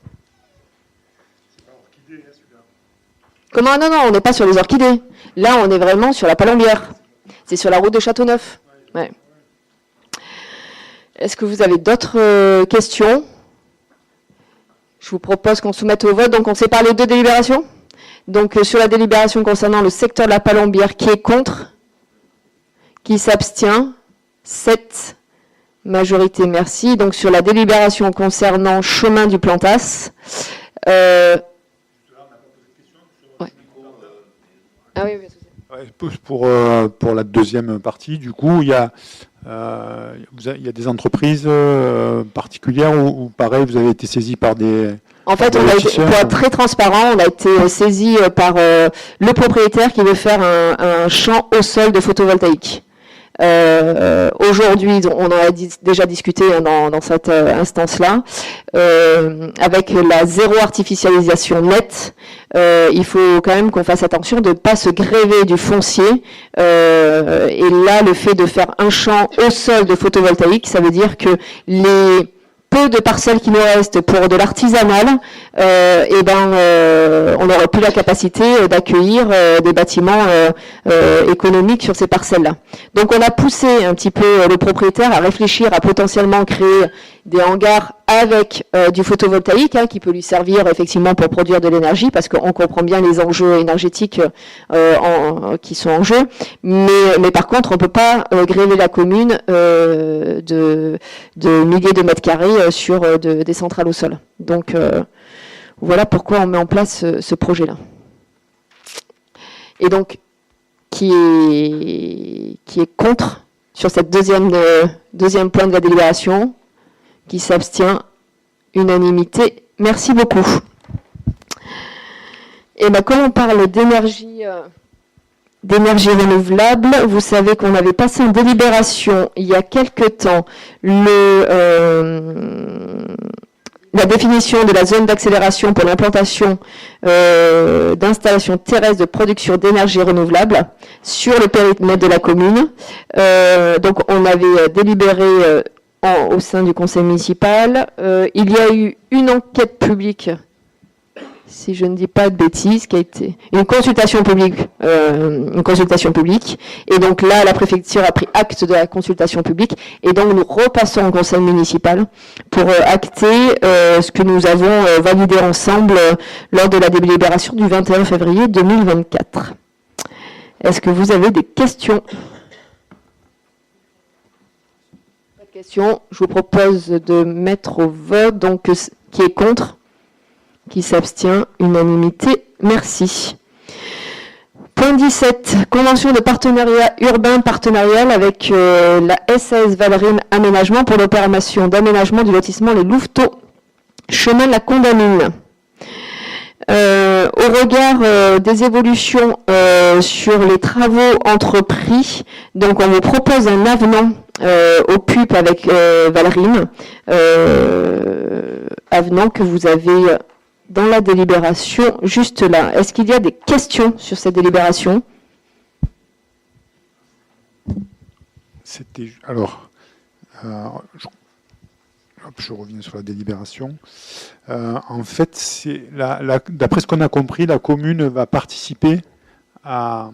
Comment ? Non, on n'est pas sur les orchidées. Là, on est vraiment sur la Palombière. C'est sur la route de Châteauneuf. Ouais. Est-ce que vous avez d'autres questions ? Je vous propose qu'on soumette au vote. Donc, on s'est parlé de délibération. Donc, sur la délibération concernant le secteur de la Palombière, qui est contre ? Qui s'abstient ? 7. Majorité, merci. Donc, sur la délibération concernant chemin du Plantas. Ouais. Ah oui, pour la deuxième partie, du coup, il y a des entreprises particulières où, pareil, vous avez été saisi par des... En fait, pour être très transparent, on a été saisi par le propriétaire qui veut faire un champ au sol de photovoltaïque. Aujourd'hui, on en a déjà discuté dans cette instance-là, avec la zéro artificialisation nette, il faut quand même qu'on fasse attention de ne pas se gréver du foncier. Et là, le fait de faire un champ au sol de photovoltaïque, ça veut dire que les peu de parcelles qui nous restent pour de l'artisanal, on n'aurait plus la capacité d'accueillir des bâtiments économiques sur ces parcelles-là. Donc on a poussé un petit peu le propriétaire à réfléchir à potentiellement créer des hangars avec du photovoltaïque qui peut lui servir effectivement pour produire de l'énergie, parce qu'on comprend bien les enjeux énergétiques qui sont en jeu, mais par contre on ne peut pas gréver la commune de milliers de mètres carrés sur des centrales au sol. Donc voilà pourquoi on met en place ce projet-là. Et donc qui est contre sur cette deuxième point de la délibération, qui s'abstient, unanimité. Merci beaucoup. Et comme on parle d'énergie renouvelable, vous savez qu'on avait passé en délibération il y a quelque temps la définition de la zone d'accélération pour l'implantation d'installations terrestres de production d'énergie renouvelable sur le périmètre de la commune. Donc on avait délibéré au sein du conseil municipal. Il y a eu une enquête publique, si je ne dis pas de bêtises, qui a été une consultation publique. Et donc là, la préfecture a pris acte de la consultation publique. Et donc nous repassons au conseil municipal pour acter ce que nous avons validé ensemble lors de la délibération du 21 février 2024. Est-ce que vous avez des questions ? Question. Je vous propose de mettre au vote, donc qui est contre, qui s'abstient, unanimité, merci. Point 17, convention de partenariat urbain partenarial avec la SAS Valrim Aménagement pour l'opération d'aménagement du lotissement Les Louveteaux, chemin de la Condamine. Au regard des évolutions sur les travaux entrepris, donc on vous propose un avenant au PUP avec Valrim, avenant que vous avez dans la délibération juste là. Est-ce qu'il y a des questions sur cette délibération ? Alors, je reviens sur la délibération. En fait, d'après ce qu'on a compris, la commune va participer à...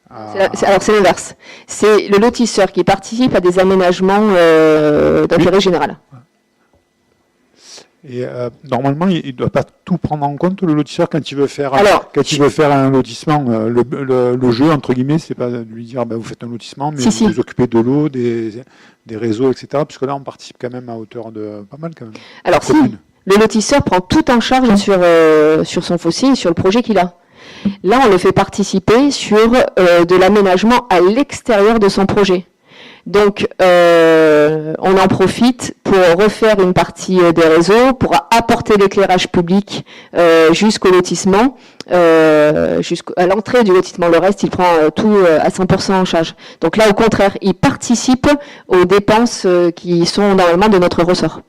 Alors c'est l'inverse. C'est le lotisseur qui participe à des aménagements d'intérêt général. Et normalement, il ne doit pas tout prendre en compte, le lotisseur, quand il veut faire un lotissement. Le jeu, entre guillemets, c'est pas de lui dire vous faites un lotissement, mais vous vous occupez de l'eau, des réseaux, etc. Puisque là, on participe quand même à hauteur de pas mal quand même. Alors si, le lotisseur prend tout en charge sur son foncier et sur le projet qu'il a. Là, on le fait participer sur de l'aménagement à l'extérieur de son projet. Donc, on en profite pour refaire une partie des réseaux, pour apporter l'éclairage public jusqu'au lotissement, jusqu'à l'entrée du lotissement. Le reste, il prend tout à 100% en charge. Donc là, au contraire, il participe aux dépenses qui sont normalement de notre ressort.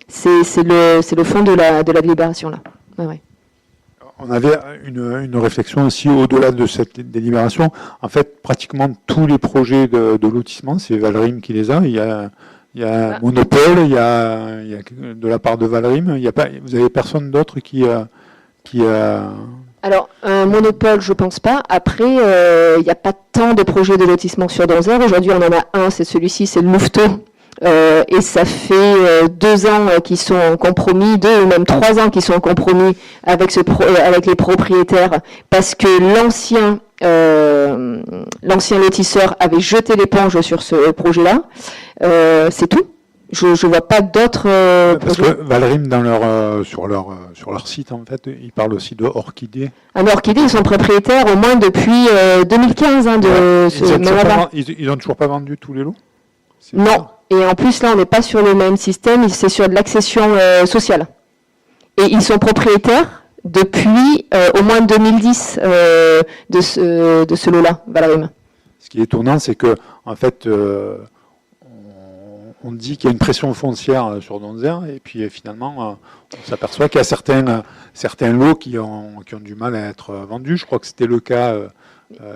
C'est le fond de la délibération, là. Ah, ouais. On avait une réflexion aussi au-delà de cette délibération. En fait, pratiquement tous les projets de lotissement, c'est Valrim qui les a. Il y a Monopole, il y a de la part de Valrim. Vous avez personne d'autre qui Alors, un monopole, je pense pas. Après, il n'y a pas tant de projets de lotissement sur Donzère. Aujourd'hui, on en a un, c'est celui-ci, c'est le Louveteau. Et ça fait 2 ans qu'ils sont en compromis, 2 ou même 3 ans qu'ils sont en compromis avec les propriétaires, parce que l'ancien lotisseur avait jeté l'éponge sur ce projet-là. C'est tout. Je vois pas d'autres parce que Valrim, sur leur site, en fait, ils parlent aussi de Orchidée. Orchidée, ils sont propriétaires au moins depuis 2015. Ils n'ont toujours pas vendu tous les lots ? Non. Et en plus, là, on n'est pas sur le même système, c'est sur de l'accession sociale. Et ils sont propriétaires depuis au moins 2010 de ce lot-là, Valrim. Ce qui est étonnant, c'est que en fait, on dit qu'il y a une pression foncière sur Donzère, et puis finalement, on s'aperçoit qu'il y a certains lots qui ont du mal à être vendus. Je crois que c'était le cas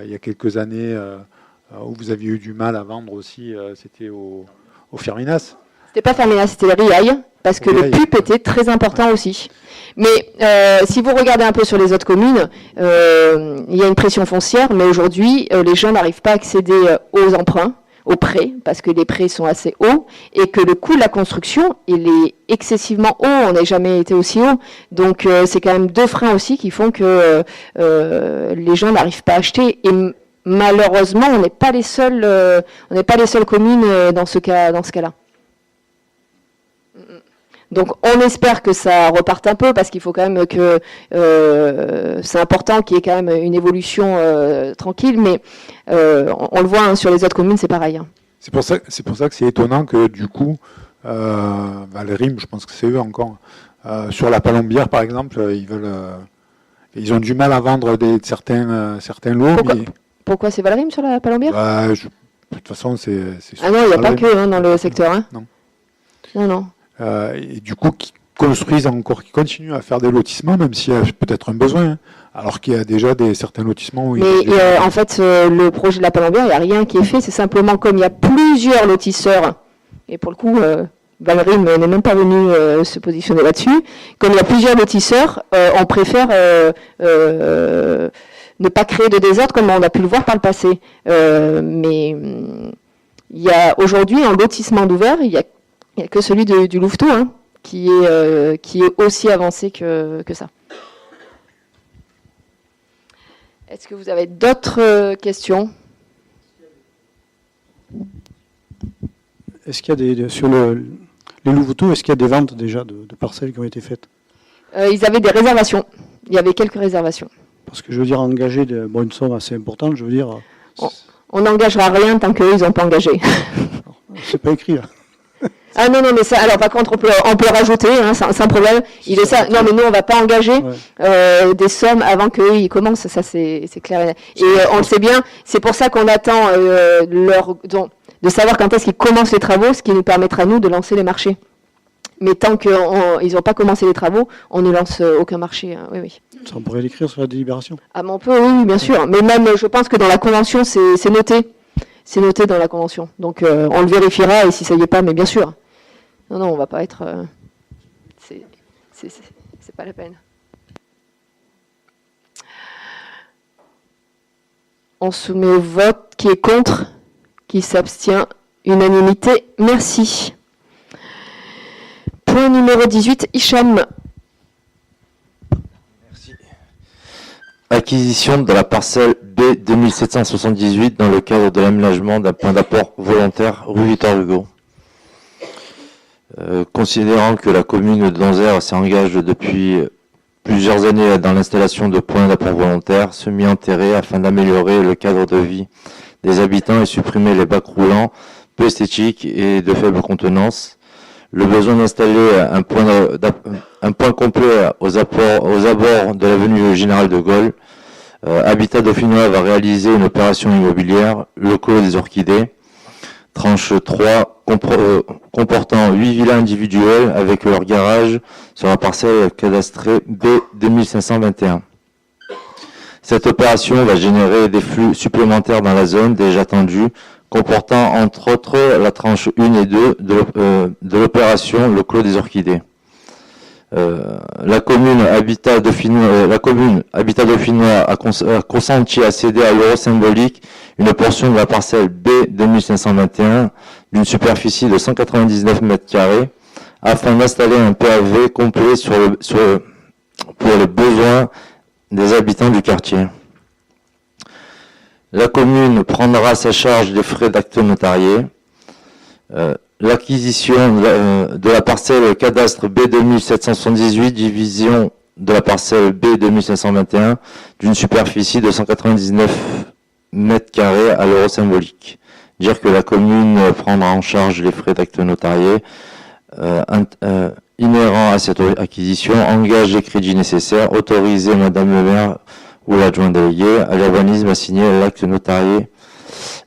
il y a quelques années où vous aviez eu du mal à vendre aussi, c'était au Firminas. C'était pas Firminas, c'était le Riaille, parce que le PUP était très important aussi. Mais si vous regardez un peu sur les autres communes, il y a une pression foncière, mais aujourd'hui, les gens n'arrivent pas à accéder aux emprunts, aux prêts, parce que les prêts sont assez hauts, et que le coût de la construction, il est excessivement haut, on n'a jamais été aussi haut. Donc c'est quand même deux freins aussi qui font que les gens n'arrivent pas à acheter. Et malheureusement, on n'est pas les seules communes dans ce cas-là. Donc on espère que ça reparte un peu, parce qu'il faut quand même que c'est important qu'il y ait quand même une évolution tranquille, mais on le voit hein, sur les autres communes, c'est pareil. Hein. C'est pour ça que c'est étonnant que du coup, les RIM, je pense que c'est eux encore, sur la Palombière par exemple, ils ont du mal à vendre certains lots. Pourquoi c'est Valrim sur la Palombière? De toute façon, c'est ah non, il n'y a pas que hein, dans le secteur. Hein. Non. Et du coup, qui construisent encore, qui continuent à faire des lotissements, même s'il y a peut-être un besoin, hein, alors qu'il y a déjà certains lotissements où... Mais en fait, le projet de la Palombière, il n'y a rien qui est fait, c'est simplement comme il y a plusieurs lotisseurs, et pour le coup, Valrim n'est même pas venu se positionner là-dessus, comme il y a plusieurs lotisseurs, on préfère ne pas créer de désordre comme on a pu le voir par le passé. Mais il y a aujourd'hui, en lotissement d'ouvert, il n'y a que celui du Louveteau hein, qui est aussi avancé que ça. Est-ce que vous avez d'autres questions? Est-ce qu'il y a sur les Louveteaux, est-ce qu'il y a des ventes déjà de parcelles qui ont été faites? Ils avaient des réservations. Il y avait quelques réservations. Parce que je veux dire, engager une somme assez importante, je veux dire... On n'engagera rien tant qu'eux, ils n'ont pas engagé. C'est pas écrit, là. Ah non, mais ça, alors par contre, on peut rajouter, hein, sans problème. Non, mais nous, on ne va pas engager des sommes avant qu'eux, ils commencent. Ça, c'est clair. Et on le sait bien, c'est pour ça qu'on attend de savoir quand est-ce qu'ils commencent les travaux, ce qui nous permettra, nous, de lancer les marchés. Mais tant qu'ils n'ont pas commencé les travaux, on ne lance aucun marché. Hein. Oui. Ça, on pourrait l'écrire sur la délibération. Ah, mais on peut, oui, bien sûr. Mais même, je pense que dans la convention, c'est noté. C'est noté dans la convention. Donc, on le vérifiera, et si ça y est pas, mais bien sûr. Non, on va pas être... c'est pas la peine. On soumet au vote. Qui est contre? Qui s'abstient? Unanimité. Merci. Point numéro 18, Hicham. Merci. Acquisition de la parcelle B 2778 dans le cadre de l'aménagement d'un point d'apport volontaire rue Victor Hugo. Considérant que la commune de Donzère s'engage depuis plusieurs années dans l'installation de points d'apport volontaires semi-enterrés afin d'améliorer le cadre de vie des habitants et supprimer les bacs roulants peu esthétiques et de faible contenance, le besoin d'installer un point complet aux abords de l'avenue Général de Gaulle, Habitat Dauphinois va réaliser une opération immobilière, le Clos des Orchidées, tranche 3, comportant 8 villas individuelles avec leur garage sur la parcelle cadastrée B 2521. Cette opération va générer des flux supplémentaires dans la zone déjà tendue, comportant entre autres la tranche 1 et 2 de l'opération le Clos des Orchidées. La commune Habitat Dauphinois a consenti à céder à l'euro symbolique une portion de la parcelle B 2521 d'une superficie de 199 m² afin d'installer un PAV complet pour les besoins des habitants du quartier. La commune prendra à sa charge des frais d'acte notarié. L'acquisition de la parcelle cadastre B 2778, division de la parcelle B 2521, d'une superficie de 199 m² à l'euro symbolique. Dire que la commune prendra en charge les frais d'acte notarié inhérents à cette acquisition, engage les crédits nécessaires, autoriser Madame le maire ou l'adjoint délégué à l'urbanisme à signer l'acte notarié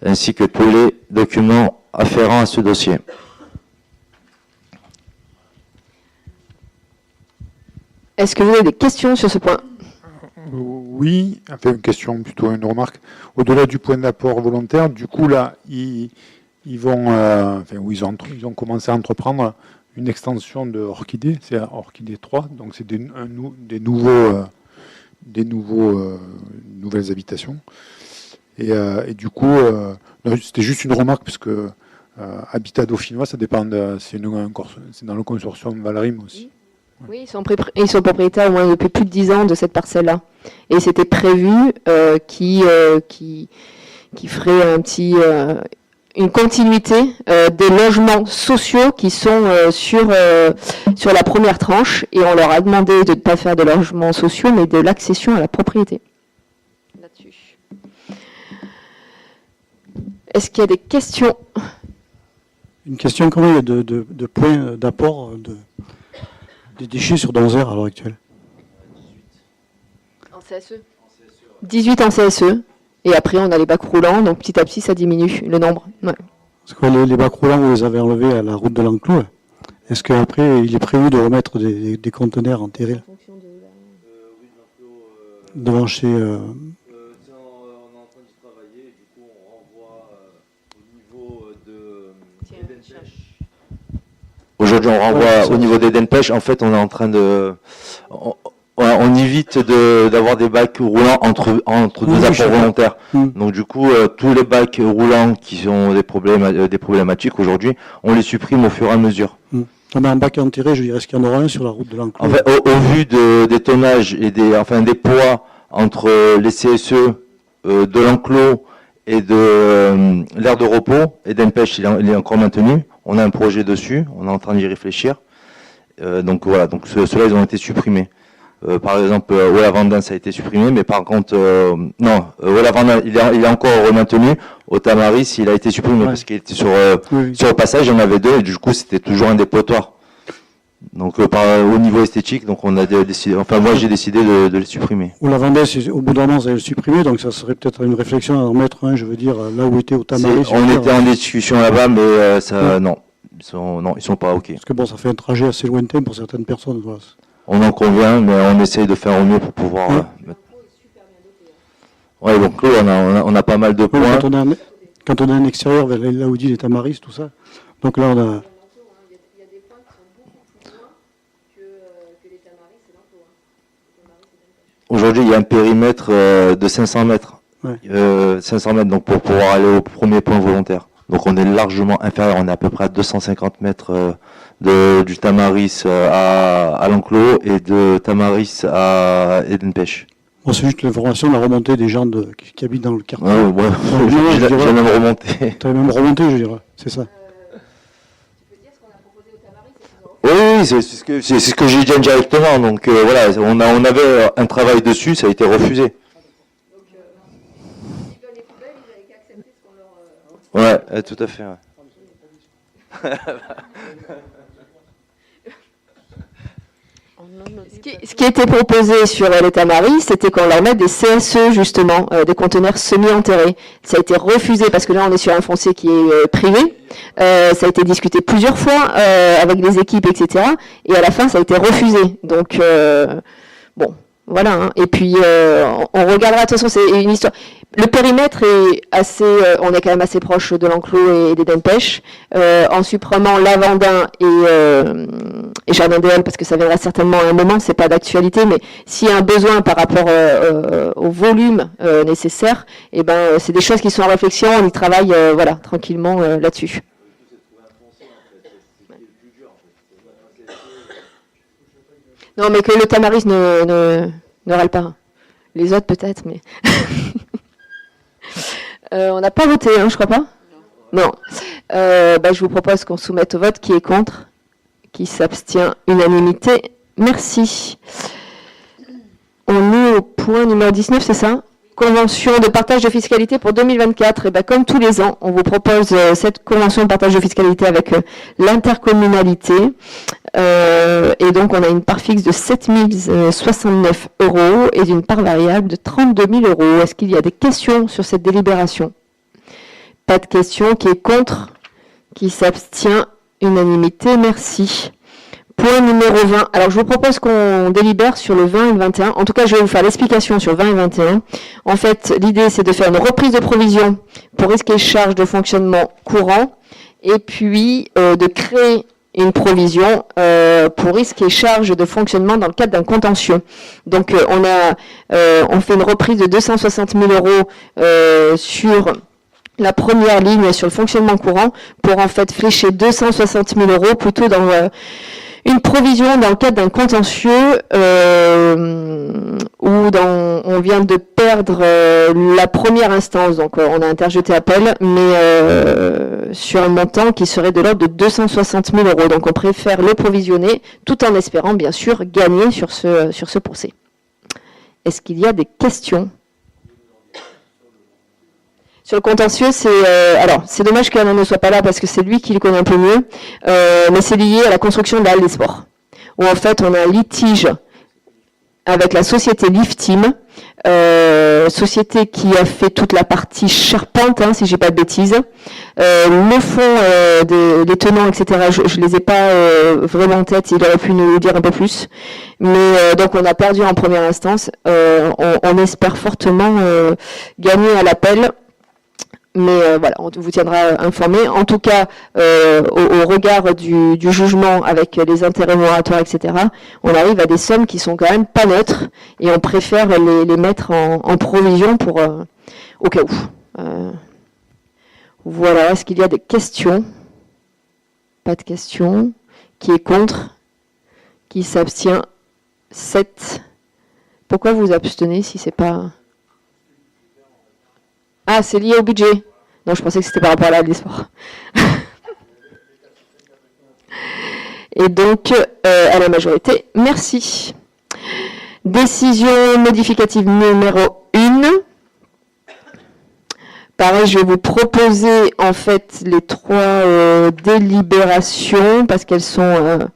ainsi que tous les documents afférents à ce dossier. Est-ce que vous avez des questions sur ce point? Oui, enfin une question, plutôt une remarque. Au-delà du point d'apport volontaire, du coup là, ils vont, ils ont commencé à entreprendre une extension de Orchidée, c'est Orchidée 3, donc c'est nouvelles habitations. Et du coup, c'était juste une remarque parce que Habitat Dauphinois, ça dépend c'est dans le consortium Valrim aussi. Oui, ils sont propriétaires au moins depuis plus de 10 ans de cette parcelle-là. Et c'était prévu qui ferait une continuité des logements sociaux qui sont sur la première tranche. Et on leur a demandé de ne pas faire de logements sociaux, mais de l'accession à la propriété. Là-dessus. Est-ce qu'il y a des questions? Une question, comment il y a de points d'apport des déchets sur Donzère à l'heure actuelle? En CSE 18 en CSE. Et après, on a les bacs roulants, donc petit à petit, ça diminue le nombre. Ouais. Parce que les bacs roulants, vous les avez enlevés à la route de l'Enclos. Est-ce qu'après, il est prévu de remettre des conteneurs enterrés devant chez... On est en train de travailler, du coup on renvoie au niveau d'Edenpêche. Aujourd'hui on renvoie au niveau d'Edenpêche. En fait on est en train de... On évite d'avoir des bacs roulants entre deux apports volontaires. Donc du coup, tous les bacs roulants qui ont des problématiques aujourd'hui, on les supprime au fur et à mesure. Mais un bac enterré, je dirais, est-ce qu'il y en aura un sur la route de l'Enclos? En fait, au vu des tonnages et des poids entre les CSE de l'Enclos et de l'aire de repos, et d'Empêche, il est encore maintenu. On a un projet dessus, on est en train d'y réfléchir. Donc voilà, donc ceux-là, ils ont été supprimés. Par exemple, Olavandin, ça a été supprimé, mais par contre, non, Olavandin, il est encore maintenu. Au Tamaris, il a été supprimé parce qu'il était sur le passage, il y en avait deux, et du coup, c'était toujours un dépotoir. Donc, au niveau esthétique, donc on a décidé, enfin, moi, j'ai décidé de les supprimer. Olavandin, au bout d'un moment, ça a été supprimé, donc ça serait peut-être une réflexion à en mettre un, je veux dire, là où était au Tamaris. On était en discussion là-bas, mais ça, non, ils sont pas OK. Parce que bon, ça fait un trajet assez lointain pour certaines personnes, voilà. On en convient, mais on essaye de faire au mieux pour pouvoir mettre... Ouais, donc là, on a pas mal de points. Quand on a un extérieur vers là où dit les Tamaris, tout ça, donc là, on a... Aujourd'hui, il y a un périmètre de 500 mètres. 500 mètres, donc pour pouvoir aller au premier point volontaire. Donc on est largement inférieur, on est à peu près à 250 mètres du Tamaris à l'Enclos et de Tamaris à Edenpêche. Bon, c'est juste l'information, la remontée des gens qui habitent dans le quartier. Ouais, j'ai même remonté. Tu as même remonté, je dirais, c'est ça. Oui, c'est ce que j'ai dit indirectement. Donc voilà, on avait un travail dessus, ça a été refusé. Ouais, tout à fait. Ouais. Ce qui était proposé sur les Tamaris, c'était qu'on leur mette des CSE, justement, des conteneurs semi-enterrés. Ça a été refusé parce que là, on est sur un foncier qui est privé. Ça a été discuté plusieurs fois avec les équipes, etc. Et à la fin, ça a été refusé. Donc, bon, voilà. Hein. Et puis, on regardera, de toute façon, c'est une histoire... Le périmètre est assez, on est quand même assez proche de l'Enclos et d'Edenpêche, en supprimant Lavandin et Jardin des Halles, parce que ça viendra certainement à un moment, c'est pas d'actualité, mais s'il y a un besoin par rapport au volume nécessaire, et ben c'est des choses qui sont en réflexion, on y travaille, voilà, tranquillement là-dessus. Non, mais que le Tamaris ne râle pas. Les autres peut-être, mais... on n'a pas voté, hein, je crois pas. Non. Je vous propose qu'on soumette au vote qui est contre, qui s'abstient, unanimité. Merci. On est au point numéro 19, c'est ça? Convention de partage de fiscalité pour 2024. Et comme tous les ans, on vous propose cette convention de partage de fiscalité avec l'intercommunalité. Et donc, on a une part fixe de 7 069 € et d'une part variable de 32 000 €. Est-ce qu'il y a des questions sur cette délibération? Pas de questions. Qui est contre? Qui s'abstient? Unanimité. Merci. Point numéro 20. Alors, je vous propose qu'on délibère sur le 20 et le 21. En tout cas, je vais vous faire l'explication sur 20 et 21. En fait, l'idée, c'est de faire une reprise de provision pour risques et charges de fonctionnement courant, et puis de créer une provision pour risques et charges de fonctionnement dans le cadre d'un contentieux. Donc, on fait une reprise de 260 000 € sur la première ligne sur le fonctionnement courant pour en fait flécher 260 000 € plutôt dans une provision dans le cadre d'un contentieux où on vient de perdre la première instance, donc on a interjeté appel, mais sur un montant qui serait de l'ordre de 260 000 €. Donc on préfère le provisionner tout en espérant bien sûr gagner sur ce procès. Est-ce qu'il y a des questions ? Sur le contentieux, c'est dommage qu'Alain ne soit pas là parce que c'est lui qui le connaît un peu mieux, mais c'est lié à la construction de la halle des sports, où en fait on a un litige avec la société Lifteam, société qui a fait toute la partie charpente, si j'ai pas de bêtises. Le fond des tenants, etc., je les ai pas vraiment en tête, il aurait pu nous dire un peu plus. Mais donc on a perdu en première instance, on espère fortement gagner à l'appel. Mais voilà, on vous tiendra informé. En tout cas, au regard du jugement avec les intérêts moratoires, etc., on arrive à des sommes qui sont quand même pas neutres et on préfère les mettre en provision pour au cas où. Voilà, est-ce qu'il y a des questions? Pas de questions. Qui est contre? Qui s'abstient? 7. Pourquoi vous abstenez si c'est pas... Ah, c'est lié au budget. Non, je pensais que c'était par rapport à la halle des sports. Et donc, à la majorité, merci. Décision modificative numéro 1. Pareil, je vais vous proposer en fait les 3 délibérations parce qu'elles sont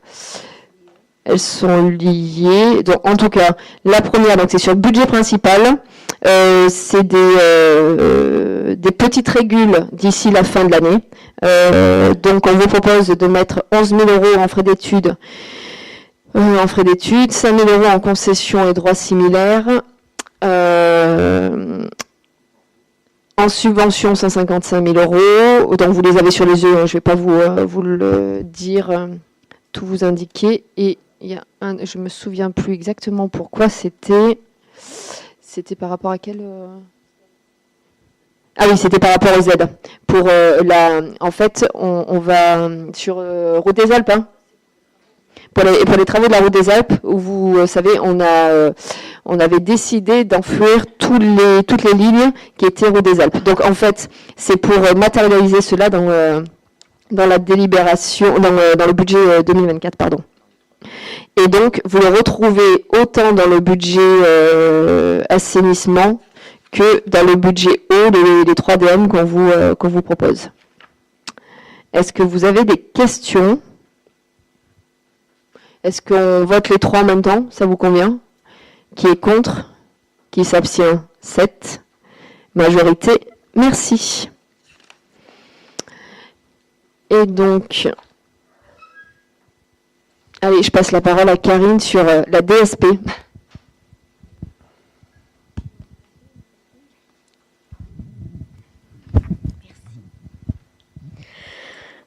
liées. Donc, en tout cas, la première, donc c'est sur le budget principal. C'est des petites régules d'ici la fin de l'année. Donc, on vous propose de mettre 11 000 € en frais d'études, 5 000 € en concessions et droits similaires, en subvention 155 000 €. Donc, vous les avez sur les yeux, je ne vais pas vous le dire, tout vous indiquer. Et il y a je me souviens plus exactement pourquoi c'était. C'était par rapport à quel... Ah oui, c'était par rapport aux aides. Pour en fait, on va sur Route des Alpes. Pour les travaux de la Route des Alpes, où vous savez, on avait décidé d'enflouir toutes les lignes qui étaient Route des Alpes. Donc en fait, c'est pour matérialiser cela dans la délibération, dans le budget 2024, pardon. Et donc, vous le retrouvez autant dans le budget assainissement que dans le budget eau, les 3 DM qu'on vous propose. Est-ce que vous avez des questions? Est-ce qu'on vote les 3 en même temps? Ça vous convient? Qui est contre? Qui s'abstient? 7. Majorité, merci. Et donc... Allez, je passe la parole à Karine sur la DSP.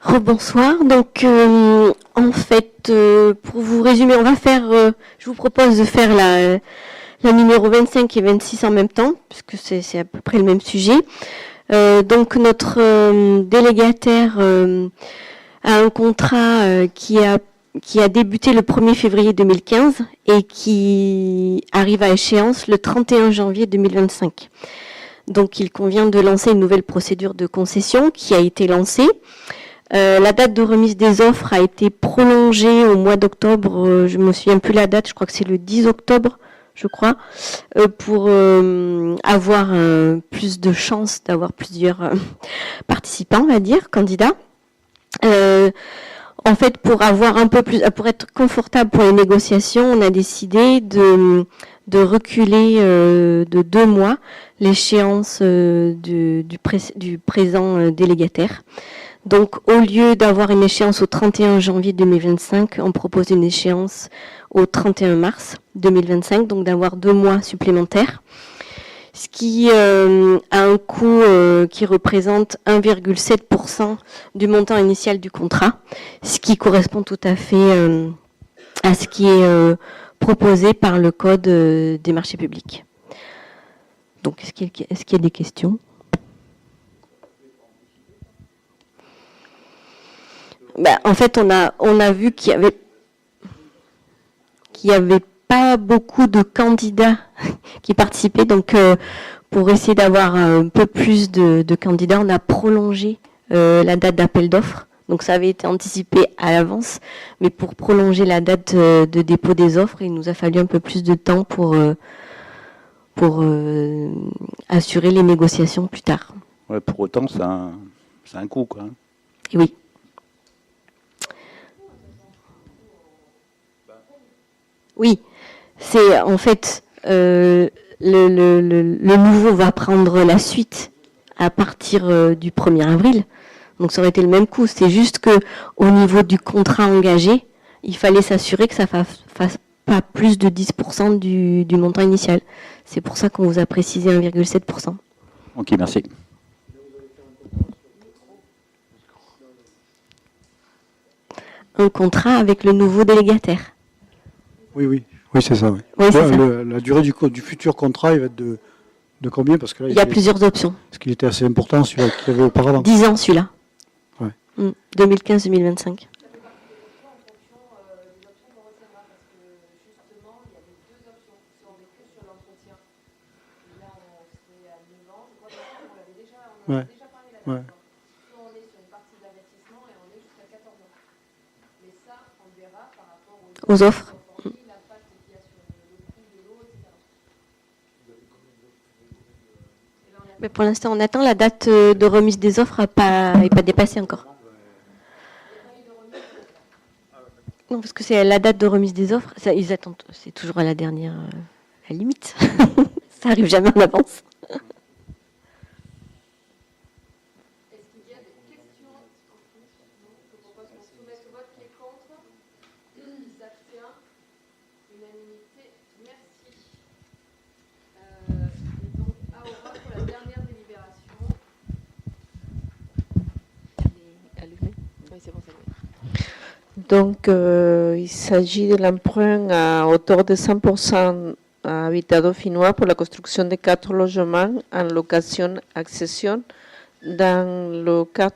Rebonsoir. Donc, en fait, pour vous résumer, je vous propose de faire la numéro 25 et 26 en même temps, puisque c'est à peu près le même sujet. Donc, notre délégataire a un contrat qui a débuté le 1er février 2015 et qui arrive à échéance le 31 janvier 2025. Donc, il convient de lancer une nouvelle procédure de concession qui a été lancée. La date de remise des offres a été prolongée au mois d'octobre, je ne me souviens plus la date, je crois que c'est le 10 octobre, pour avoir plus de chances d'avoir plusieurs participants, on va dire, candidats. En fait, pour être confortable pour les négociations, on a décidé de de reculer de 2 mois l'échéance du présent délégataire. Donc, au lieu d'avoir une échéance au 31 janvier 2025, on propose une échéance au 31 mars 2025, donc d'avoir 2 mois supplémentaires, ce qui a un coût qui représente 1,7% du montant initial du contrat, ce qui correspond tout à fait à ce qui est proposé par le Code des marchés publics. Donc, est-ce qu'il y a des questions ? En fait, on a vu qu'il y avait pas beaucoup de candidats qui participaient. Donc, pour essayer d'avoir un peu plus de candidats, on a prolongé la date d'appel d'offres. Donc, ça avait été anticipé à l'avance. Mais pour prolonger la date de dépôt des offres, il nous a fallu un peu plus de temps pour assurer les négociations plus tard. Ouais, pour autant, c'est un coût, quoi. Et oui. Oui, c'est en fait le nouveau va prendre la suite à partir du 1er avril. Donc ça aurait été le même coût. C'est juste que au niveau du contrat engagé, il fallait s'assurer que ça fasse pas plus de 10% du montant initial. C'est pour ça qu'on vous a précisé 1,7%. Ok, merci. Un contrat avec le nouveau délégataire. Oui, c'est ça. Oui. Oui, c'est ça. La durée du futur contrat, il va être de combien? Parce que là, il y a plusieurs options. Parce qu'il était assez important, celui-là qu'il y avait auparavant. 10 ans, celui-là. Ouais. 2015-2025. Ouais. Ouais. Aux offres. Mais pour l'instant, on attend. La date de remise des offres n'est pas dépassée encore. Non, parce que c'est la date de remise des offres. Ça, ils attendent. C'est toujours à la dernière, à la limite. Ça arrive jamais en avance. Donc, il s'agit de l'emprunt à hauteur de 100% à Habitado Finnois pour la construction de 4 logements en location-accession dans le cadre,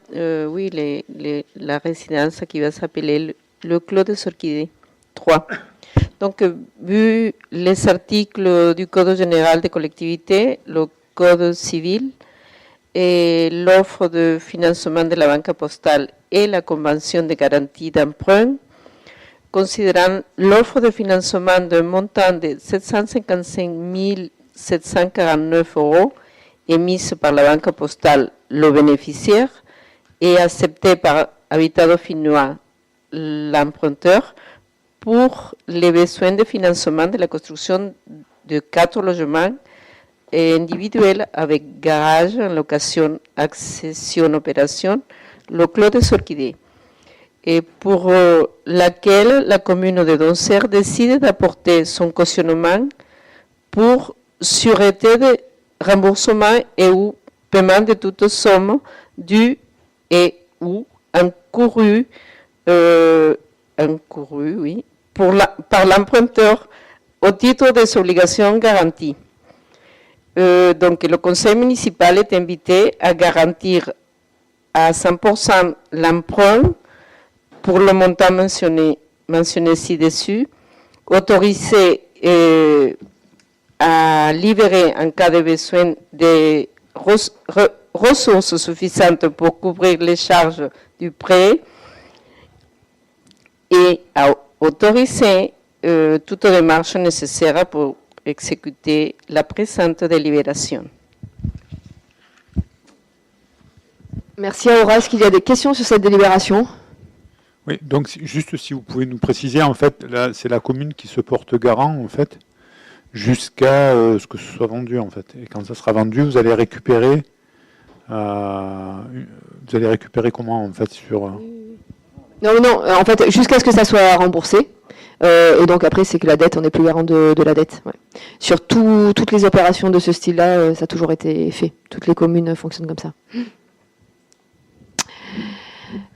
la résidence qui va s'appeler le Clos des Orchidées 3. Donc, vu les articles du Code général des collectivités, le Code civil, et l'offre de financement de la Banque postale et la Convention de garantie d'emprunt, considérant l'offre de financement d'un montant de 755 749 € émise par la Banque postale, le bénéficiaire, et acceptée par Habitado Finnois, l'emprunteur, pour les besoins de financement de la construction de 4 logements individuels avec garage en location, accession, opération, le Clos des Orchidées, et pour laquelle la commune de Donser décide d'apporter son cautionnement pour sûreté de remboursement et ou paiement de toute somme due et ou encourue, par l'emprunteur au titre des obligations garanties. Donc, le conseil municipal est invité à garantir à 100% l'emprunt pour le montant mentionné ci-dessus, autorisé à libérer en cas de besoin des ressources suffisantes pour couvrir les charges du prêt et à autoriser toute démarche nécessaire pour exécuter la présente délibération. Merci Aura. Est-ce qu'il y a des questions sur cette délibération? Oui, donc juste si vous pouvez nous préciser, en fait, là, c'est la commune qui se porte garant, en fait. jusqu'à ce que ce soit vendu en fait. Et quand ça sera vendu, vous allez récupérer comment en fait sur Non, en fait, jusqu'à ce que ça soit remboursé. Et donc après, c'est que la dette, on n'est plus garant de la dette. Ouais. Sur toutes les opérations de ce style-là, ça a toujours été fait. Toutes les communes fonctionnent comme ça.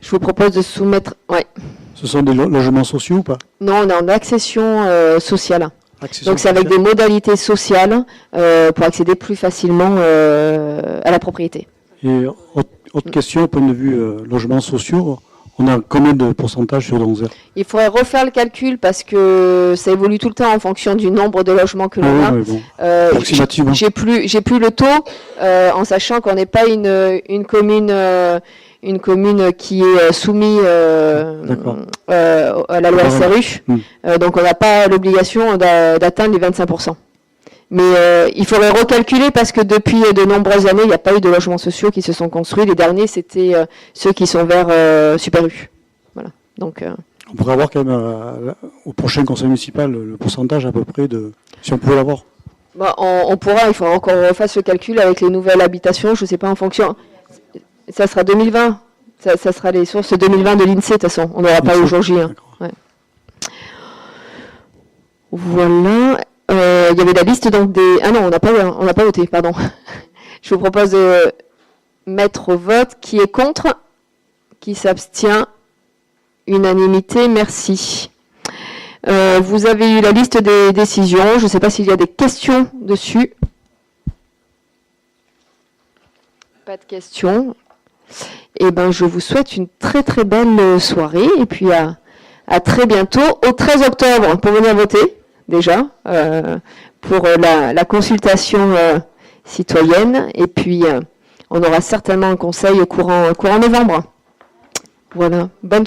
Je vous propose de soumettre... Ouais. Ce sont des logements sociaux ou pas? Non, on est en accession sociale. Accession donc c'est avec des modalités sociales pour accéder plus facilement à la propriété. Et autre question, au point de vue logements sociaux, on a combien de pourcentage sur 11 heures? Il faudrait refaire le calcul parce que ça évolue tout le temps en fonction du nombre de logements que l'on a. Bon. Approximativement. J'ai plus le taux, en sachant qu'on n'est pas une commune qui est soumise à la loi SRU. Donc on n'a pas l'obligation d'atteindre les 25%. Mais il faudrait recalculer parce que depuis de nombreuses années, il n'y a pas eu de logements sociaux qui se sont construits. Les derniers, c'était ceux qui sont vers Super U. Voilà. Donc, on pourrait avoir quand même au prochain conseil municipal le pourcentage à peu près de... Si on pouvait l'avoir. Bah, on pourra, il faudra encore refasse le calcul avec les nouvelles habitations. Je ne sais pas en fonction... Ça sera 2020. Ça sera les sources 2020 de l'INSEE, de toute façon. On n'aura pas au jour J. Hein. Ouais. Voilà. Il y avait la liste donc des... Ah non, on n'a pas voté, pardon. Je vous propose de mettre au vote qui est contre, qui s'abstient. Unanimité, merci. Vous avez eu la liste des décisions. Je ne sais pas s'il y a des questions dessus. Pas de questions. Eh ben, je vous souhaite une très très belle soirée et puis à très bientôt, au 13 octobre, pour venir voter. Déjà, pour la consultation citoyenne. Et puis, on aura certainement un conseil courant novembre. Voilà. Bonne